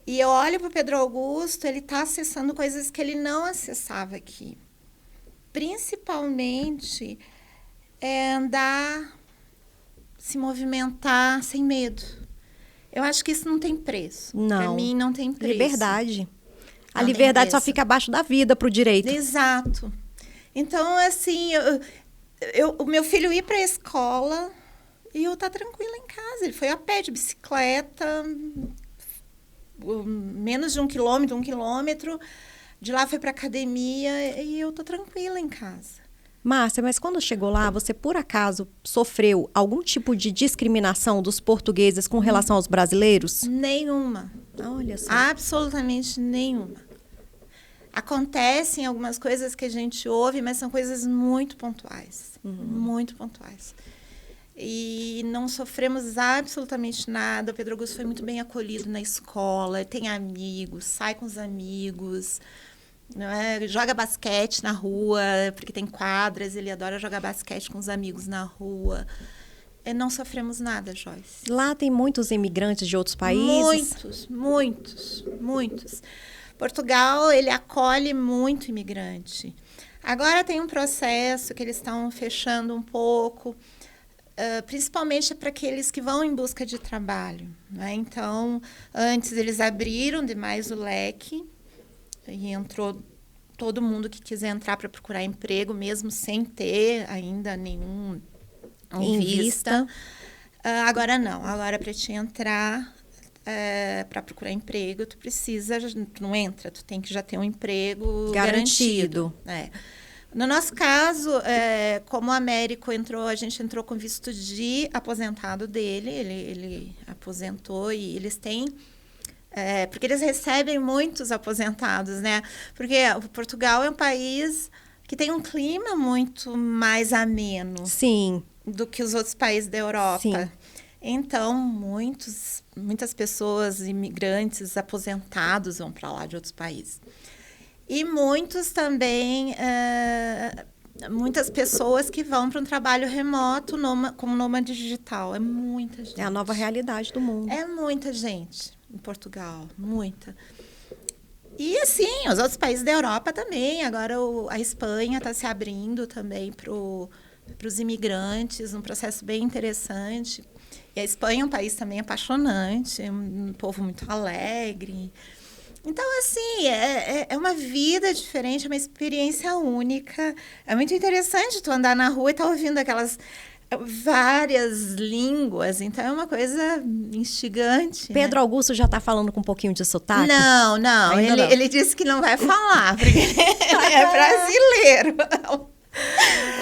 E eu olho pro Pedro Augusto, ele tá acessando coisas que ele não acessava aqui. Principalmente, andar, se movimentar sem medo. Eu acho que isso não tem preço. Não. Para mim, não tem preço. Liberdade. A liberdade só fica abaixo da vida pro direito. Exato. Então, assim, o meu filho ir para a escola e eu tá tranquila em casa. Ele foi a pé, de bicicleta, menos de 1 quilômetro. De lá foi para academia e eu tô tranquila em casa. Márcia, mas quando chegou lá, você por acaso sofreu algum tipo de discriminação dos portugueses com relação aos brasileiros? Nenhuma. Olha só. Absolutamente nenhuma. Acontecem algumas coisas que a gente ouve, mas são coisas muito pontuais. Muito pontuais. E não sofremos absolutamente nada. O Pedro Augusto foi muito bem acolhido na escola, tem amigos, sai com os amigos. Joga basquete na rua, porque tem quadras, ele adora jogar basquete com os amigos na rua. Não sofremos nada, Joyce. Lá tem muitos imigrantes de outros países? Muitos. Portugal, ele acolhe muito imigrante. Agora tem um processo que eles estão fechando um pouco, principalmente para aqueles que vão em busca de trabalho, né? Então, antes eles abriram demais o leque, e entrou todo mundo que quiser entrar para procurar emprego, mesmo sem ter ainda nenhum em vista. Agora não. Agora, para te entrar para procurar emprego, tu não entra, tu tem que já ter um emprego garantido. No nosso caso, como o Américo entrou, a gente entrou com visto de aposentado dele, ele aposentou e eles têm... porque eles recebem muitos aposentados, né? Porque Portugal é um país que tem um clima muito mais ameno. Sim. Do que os outros países da Europa. Sim. Então, muitas pessoas, imigrantes, aposentados, vão para lá de outros países. E muitos também... muitas pessoas que vão para um trabalho remoto como nômade digital. É muita gente. É a nova realidade do mundo. É muita gente em Portugal, muita. E, assim, os outros países da Europa também. Agora, a Espanha está se abrindo também para os imigrantes, um processo bem interessante. E a Espanha é um país também apaixonante, um povo muito alegre. Então, assim, é uma vida diferente, é uma experiência única. É muito interessante tu andar na rua e estar ouvindo aquelas... várias línguas, então é uma coisa instigante. Pedro Augusto já está falando com um pouquinho de sotaque? Não. Ele disse que não vai falar, porque ele é brasileiro.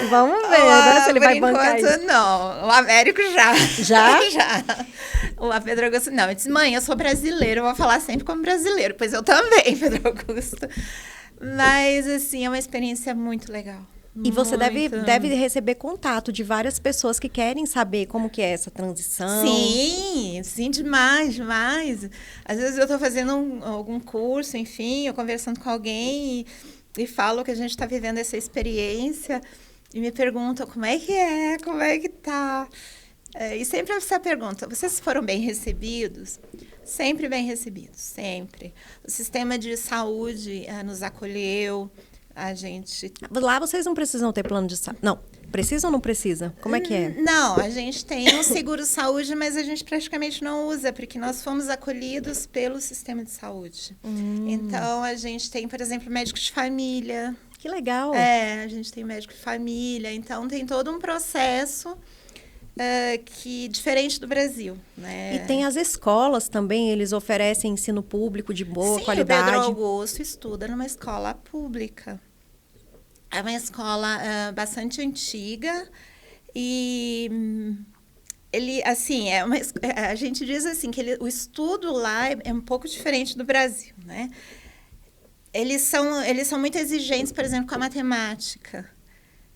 Vamos ver, agora se ele vai bancar isso. Não, o Américo já. Já? Já. O Pedro Augusto, não. Eu disse, mãe, eu sou brasileiro, eu vou falar sempre como brasileiro. Pois eu também, Pedro Augusto. Mas, assim, é uma experiência muito legal. E você Muito. deve receber contato de várias pessoas que querem saber como que é essa transição. Sim, sim, demais, demais. Às vezes eu estou fazendo algum curso, enfim, eu conversando com alguém e falo que a gente está vivendo essa experiência e me perguntam como é que tá. E sempre essa pergunta, vocês foram bem recebidos? Sempre bem recebidos, sempre. O sistema de saúde nos acolheu, a gente... Lá vocês não precisam ter plano de saúde. Não, precisa ou não precisa? Como é que é? Não, a gente tem um seguro-saúde, mas a gente praticamente não usa, porque nós fomos acolhidos pelo sistema de saúde. Então, a gente tem, por exemplo, médico de família. Que legal. A gente tem médico de família. Então, tem todo um processo que diferente do Brasil, né? E tem as escolas também, eles oferecem ensino público de boa qualidade. O Pedro Augusto estuda numa escola pública. É uma escola bastante antiga e ele, assim, a gente diz assim que o estudo lá é um pouco diferente do Brasil, né? Eles são muito exigentes, por exemplo, com a matemática.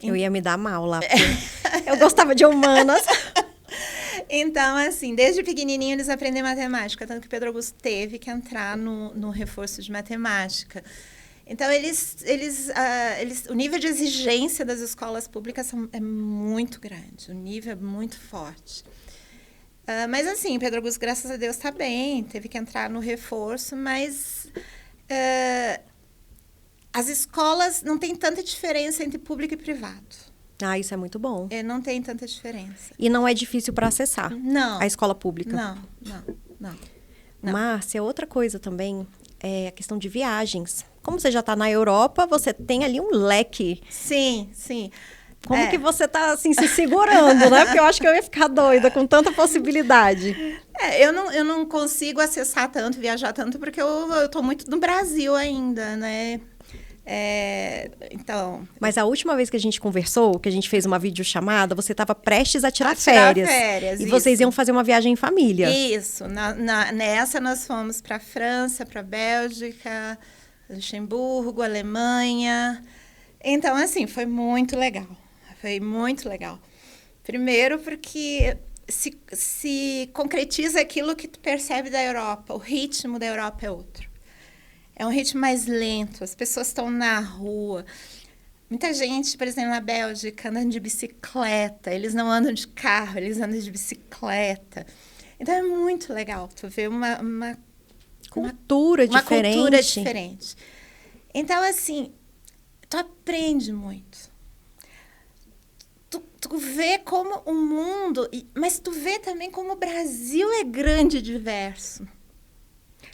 Eu ia me dar mal lá, porque eu gostava de humanas. Então, assim, desde pequenininho eles aprendem matemática, tanto que o Pedro Augusto teve que entrar no reforço de matemática. Então, o nível de exigência das escolas públicas é muito grande, o nível é muito forte. Mas, assim, Pedro Augusto, graças a Deus, está bem, teve que entrar no reforço, mas as escolas não tem tanta diferença entre público e privado. Ah, isso é muito bom. Não tem tanta diferença. E não é difícil para acessar a escola pública? Não. Márcia, outra coisa também é a questão de viagens. Como você já está na Europa, você tem ali um leque. Sim. Como que você está assim, se segurando, né? Porque eu acho que eu ia ficar doida com tanta possibilidade. Eu não consigo acessar tanto, viajar tanto, porque eu estou muito no Brasil ainda, né? Então... Mas a última vez que a gente conversou, que a gente fez uma videochamada, você estava prestes a tirar férias. E vocês iam fazer uma viagem em família. Isso. Nessa nós fomos para a França, para a Bélgica, Luxemburgo, Alemanha. Então, assim, foi muito legal. Foi muito legal. Primeiro porque se concretiza aquilo que tu percebe da Europa. O ritmo da Europa é outro. É um ritmo mais lento, as pessoas estão na rua. Muita gente, por exemplo, na Bélgica, andando de bicicleta. Eles não andam de carro, eles andam de bicicleta. Então, é muito legal tu ver uma cultura diferente. Então, assim, tu aprende muito. Tu vê como o mundo... Mas tu vê também como o Brasil é grande e diverso.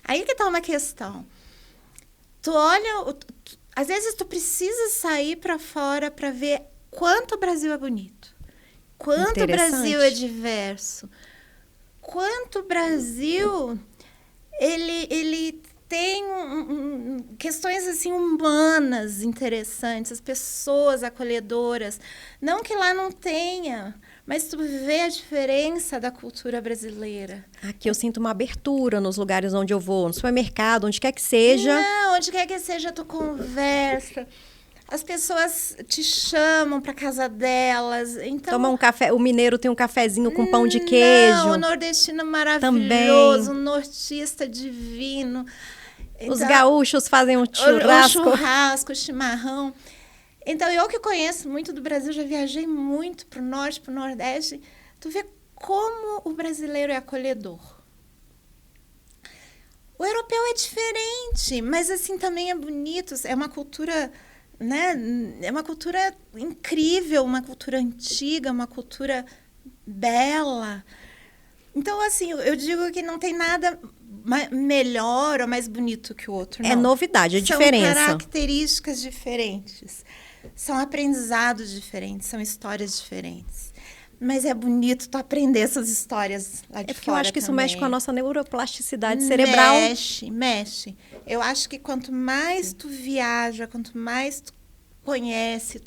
Aí que está uma questão. Tu olha, às vezes tu precisa sair para fora para ver quanto o Brasil é bonito, quanto o Brasil é diverso, quanto o Brasil ele tem questões assim humanas interessantes, as pessoas acolhedoras, não que lá não tenha. Mas tu vê a diferença da cultura brasileira. Aqui eu sinto uma abertura nos lugares onde eu vou, no supermercado, onde quer que seja. Não, onde quer que seja, tu conversa. As pessoas te chamam para casa delas. Então, toma um café, o mineiro tem um cafezinho com pão de queijo. Não, o nordestino maravilhoso, também. O nortista divino. Então, os gaúchos fazem um churrasco. O churrasco, o chimarrão. Então, eu que conheço muito do Brasil, já viajei muito para o norte, para o nordeste, tu vê como o brasileiro é acolhedor. O europeu é diferente, mas assim também é bonito, é uma cultura, né? É uma cultura incrível, uma cultura antiga, uma cultura bela. Então, assim, eu digo que não tem nada melhor ou mais bonito que o outro, não. É novidade, é diferença. São características diferentes. São aprendizados diferentes, são histórias diferentes. Mas é bonito tu aprender essas histórias lá de fora. Porque eu acho que isso mexe com a nossa neuroplasticidade cerebral. Mexe. Eu acho que quanto mais tu viaja, quanto mais tu conhece,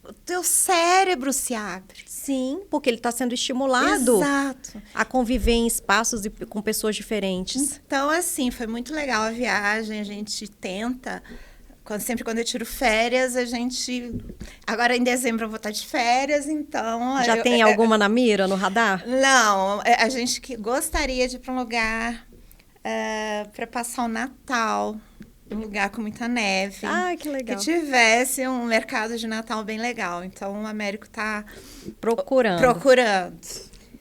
o teu cérebro se abre. Sim, porque ele está sendo estimulado Exato. a conviver em espaços e com pessoas diferentes. Então, assim, foi muito legal a viagem. A gente tenta, sempre quando eu tiro férias, a gente... Agora, em dezembro, eu vou estar de férias, então... Já tem alguma na mira, no radar? Não, a gente que gostaria de ir para um lugar para passar o Natal. Um lugar com muita neve. Ah, que legal. Que tivesse um mercado de Natal bem legal. Então, o Américo está procurando.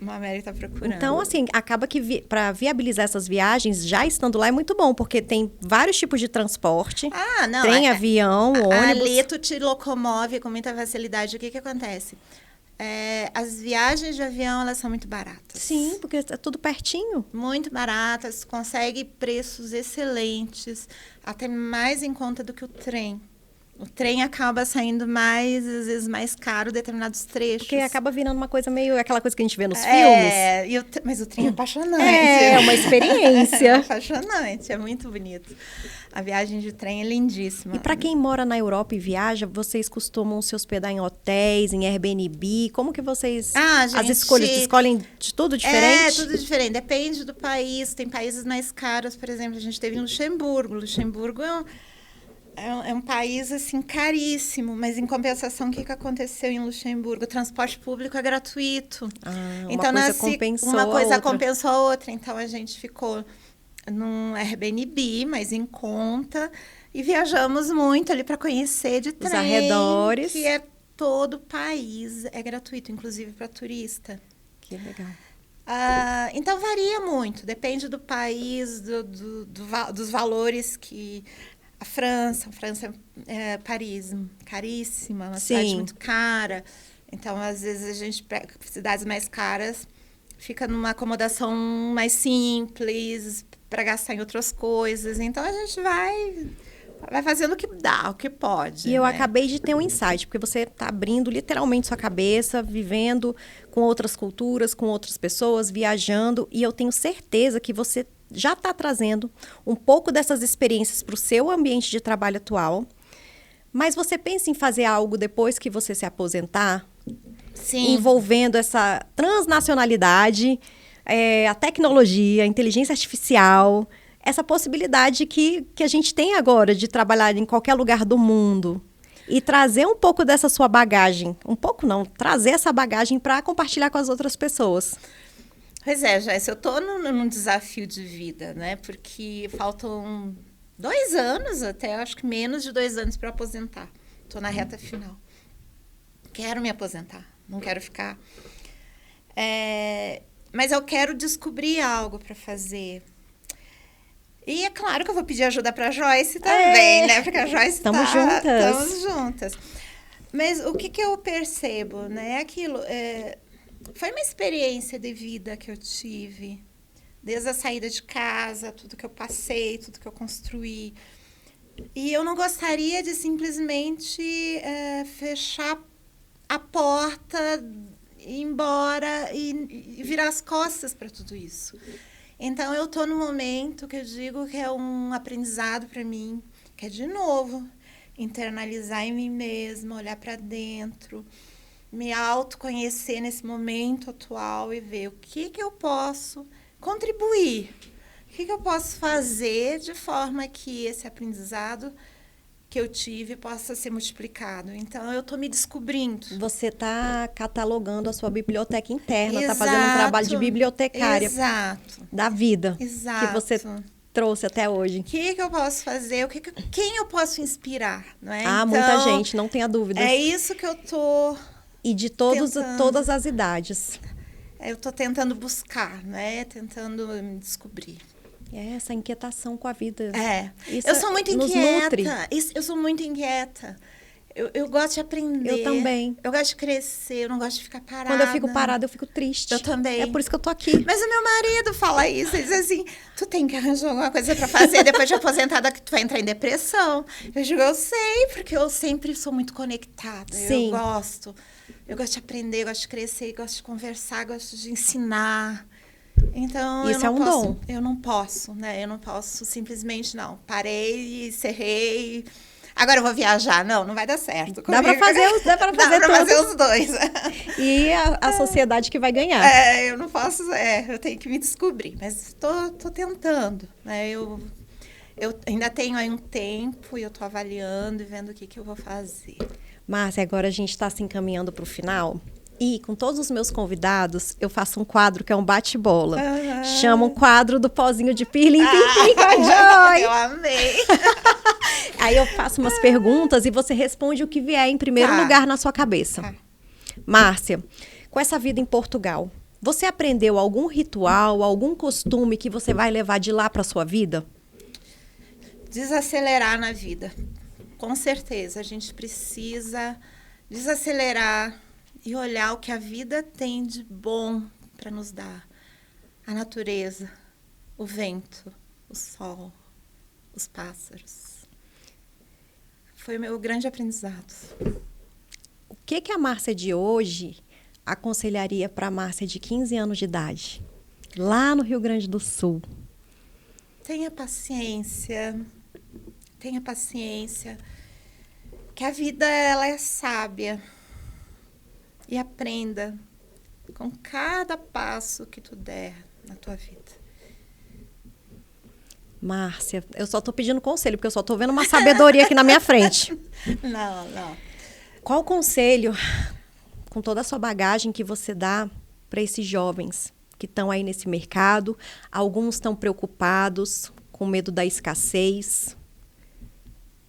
O Américo está procurando. Então, assim, acaba que para viabilizar essas viagens, já estando lá é muito bom, porque tem vários tipos de transporte. Ah, não. Tem avião, ônibus. Ali tu te locomove com muita facilidade. O que acontece? As viagens de avião, elas são muito baratas. Sim, porque é tudo pertinho. Muito baratas, consegue preços excelentes, até mais em conta do que o trem. O trem acaba saindo mais, às vezes, mais caro determinados trechos. Porque acaba virando uma coisa meio... aquela coisa que a gente vê nos filmes. Mas o trem é apaixonante. É uma experiência. É apaixonante, é muito bonito. A viagem de trem é lindíssima. E para quem mora na Europa e viaja, vocês costumam se hospedar em hotéis, em Airbnb? Como que vocês... gente, escolhem de tudo diferente? Tudo diferente. Depende do país. Tem países mais caros, por exemplo, a gente esteve em Luxemburgo. Luxemburgo é um país, assim, caríssimo, mas em compensação, o que aconteceu em Luxemburgo? O transporte público é gratuito. Então, uma coisa compensou a outra. Então, a gente ficou num Airbnb, mas em conta, e viajamos muito ali para conhecer de trem. Os arredores. Que é todo o país, é gratuito, inclusive para turista. Que legal. Então, varia muito, depende do país, dos valores que... A França Paris, caríssima, uma cidade muito cara. Então, às vezes, a gente pega cidades mais caras, fica numa acomodação mais simples, para gastar em outras coisas. Então, a gente vai fazendo o que dá, o que pode. E eu acabei de ter um insight, porque você está abrindo literalmente sua cabeça, vivendo com outras culturas, com outras pessoas, viajando. E eu tenho certeza que você já está trazendo um pouco dessas experiências para o seu ambiente de trabalho atual. Mas você pensa em fazer algo depois que você se aposentar? Sim. Envolvendo essa transnacionalidade, a tecnologia, a inteligência artificial, essa possibilidade que a gente tem agora de trabalhar em qualquer lugar do mundo. E trazer um pouco dessa sua bagagem. Um pouco não, trazer essa bagagem para compartilhar com as outras pessoas. Pois é, Joyce, eu estou num desafio de vida, né? Porque faltam 2 anos, até acho que menos de 2 anos para aposentar. Estou na reta final. Quero me aposentar, não quero ficar. Mas eu quero descobrir algo para fazer. E é claro que eu vou pedir ajuda para a Joyce também, né? Porque a Joyce Estamos juntas. Mas o que eu percebo, né? Aquilo... Foi uma experiência de vida que eu tive, desde a saída de casa, tudo que eu passei, tudo que eu construí. E eu não gostaria de simplesmente fechar a porta, ir embora e virar as costas para tudo isso. Então, eu estou num momento que eu digo que é um aprendizado para mim, que é, de novo, internalizar em mim mesma, olhar para dentro, me autoconhecer nesse momento atual e ver o que eu posso contribuir, o que eu posso fazer de forma que esse aprendizado que eu tive possa ser multiplicado. Então, eu estou me descobrindo. Você está catalogando a sua biblioteca interna, está Exato, fazendo um trabalho de bibliotecária da vida Exato. que você trouxe até hoje. O que eu posso fazer? Quem eu posso inspirar? Não é? Então, muita gente, não tenha dúvidas. É isso que eu estou... E de todas as idades. Eu estou tentando buscar, né? Tentando me descobrir. Essa inquietação com a vida. Eu sou muito inquieta. Eu sou muito inquieta. Eu gosto de aprender. Eu também. Eu gosto de crescer, eu não gosto de ficar parada. Quando eu fico parada, eu fico triste. Eu também. É por isso que eu tô aqui. Mas o meu marido fala isso. Ele diz assim, tu tem que arranjar alguma coisa para fazer depois de aposentada que tu vai entrar em depressão. Eu digo, eu sei, porque eu sempre sou muito conectada. Sim. Eu gosto de aprender, eu gosto de crescer, eu gosto de conversar, eu gosto de ensinar. Então, isso é um dom. Eu não posso, né? Eu não posso simplesmente, não. Parei, cerrei, Agora eu vou viajar. Não vai dar certo. Dá pra fazer os dois. E a sociedade que vai ganhar. Eu não posso, eu tenho que me descobrir. Mas tô tentando, né? Eu ainda tenho aí um tempo e eu tô avaliando e vendo o que eu vou fazer. Márcia, agora a gente está se encaminhando para o final. E com todos os meus convidados, eu faço um quadro que é um bate-bola. Chama um quadro do pozinho de pirlim, pim, com a Joy. Eu amei. Aí eu faço umas perguntas e você responde o que vier em primeiro lugar na sua cabeça. Tá. Márcia, com essa vida em Portugal, você aprendeu algum ritual, algum costume que você vai levar de lá para sua vida? Desacelerar na vida. Com certeza, a gente precisa desacelerar e olhar o que a vida tem de bom para nos dar. A natureza, o vento, o sol, os pássaros. Foi o meu grande aprendizado. O que a Márcia de hoje aconselharia para a Márcia de 15 anos de idade, lá no Rio Grande do Sul? Tenha paciência, que a vida ela é sábia. E aprenda com cada passo que tu der na tua vida. Márcia, eu só tô pedindo conselho, porque eu só tô vendo uma sabedoria aqui na minha frente. Não. Qual conselho, com toda a sua bagagem, que você dá para esses jovens que estão aí nesse mercado? Alguns estão preocupados, com medo da escassez.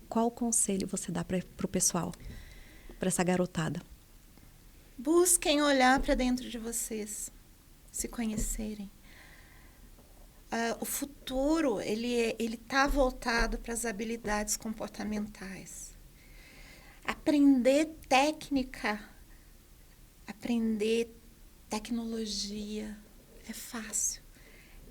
Qual conselho você dá para o pessoal, para essa garotada? Busquem olhar para dentro de vocês, se conhecerem. O futuro, ele tá voltado para as habilidades comportamentais. Aprender técnica, aprender tecnologia é fácil.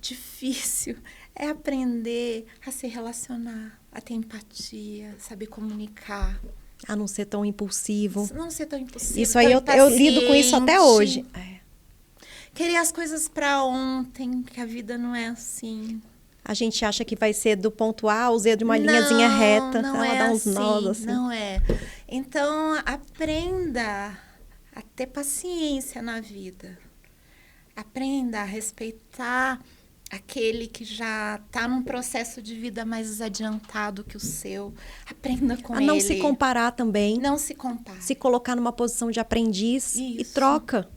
Difícil é aprender a se relacionar, a ter empatia, saber comunicar. A não ser tão impulsivo. Não ser tão impulsivo. Isso aí eu lido com isso até hoje. Querer as coisas para ontem, que a vida não é assim. A gente acha que vai ser do ponto A ao Z de uma linhazinha reta. Não ela é dá uns assim, nós assim. Não é. Então, aprenda a ter paciência na vida. Aprenda a respeitar aquele que já está num processo de vida mais adiantado que o seu. Aprenda com ele. A não se comparar também. Não se compare. Se colocar numa posição de aprendiz. Isso. E troca.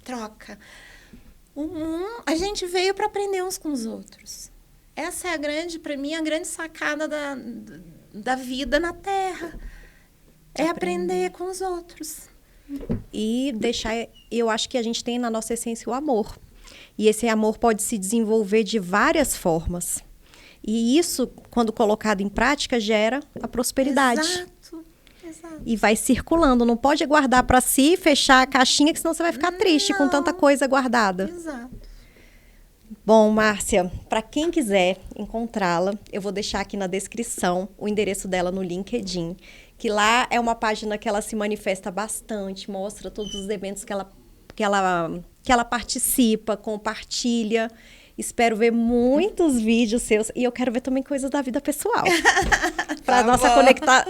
A gente veio para aprender uns com os outros. Essa é para mim, a grande sacada da vida na Terra. É aprender com os outros. E eu acho que a gente tem na nossa essência o amor. E esse amor pode se desenvolver de várias formas. E isso, quando colocado em prática, gera a prosperidade. Exato. E vai circulando. Não pode guardar para si, fechar a caixinha, que senão você vai ficar triste com tanta coisa guardada. Exato. Bom, Márcia, para quem quiser encontrá-la, eu vou deixar aqui na descrição o endereço dela no LinkedIn, que lá é uma página que ela se manifesta bastante, mostra todos os eventos que ela participa, compartilha. Espero ver muitos vídeos seus. E eu quero ver também coisas da vida pessoal. Para a nossa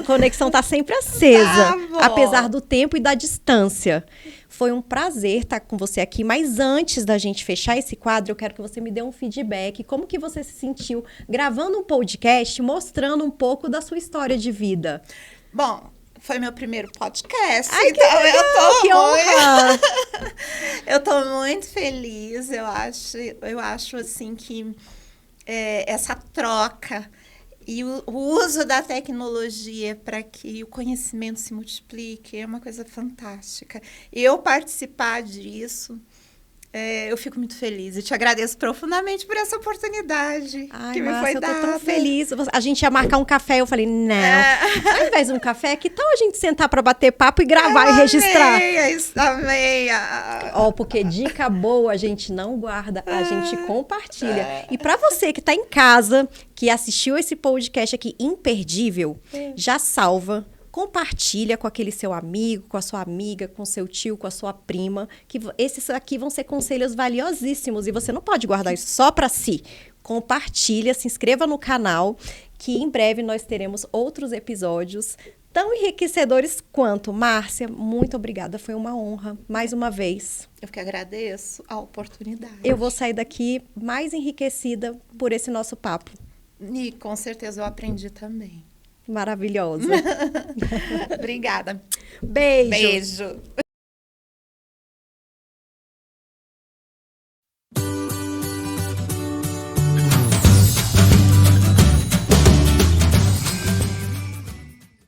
conexão estar sempre acesa. Apesar do tempo e da distância. Foi um prazer estar com você aqui. Mas antes da gente fechar esse quadro, eu quero que você me dê um feedback. Como que você se sentiu gravando um podcast, mostrando um pouco da sua história de vida? Bom, foi meu primeiro podcast. Ai, então que honra! Eu tô muito feliz. Eu acho assim que essa troca e o uso da tecnologia para que o conhecimento se multiplique é uma coisa fantástica. Eu participar disso, eu fico muito feliz e te agradeço profundamente por essa oportunidade que me foi dada. Eu tô tão feliz. A gente ia marcar um café, eu falei, não. Ao invés de um café, que tal a gente sentar para bater papo e gravar e registrar? Amei. Porque dica boa a gente não guarda, a gente compartilha. E para você que tá em casa, que assistiu esse podcast aqui imperdível, já salva. Compartilha com aquele seu amigo, com a sua amiga, com seu tio, com a sua prima, que esses aqui vão ser conselhos valiosíssimos e você não pode guardar isso só para si. Compartilha, se inscreva no canal, que em breve nós teremos outros episódios tão enriquecedores quanto. Márcia, muito obrigada, foi uma honra, mais uma vez. Eu que agradeço a oportunidade. Eu vou sair daqui mais enriquecida por esse nosso papo. E com certeza eu aprendi também. Maravilhosa. Obrigada. Beijo. Beijo.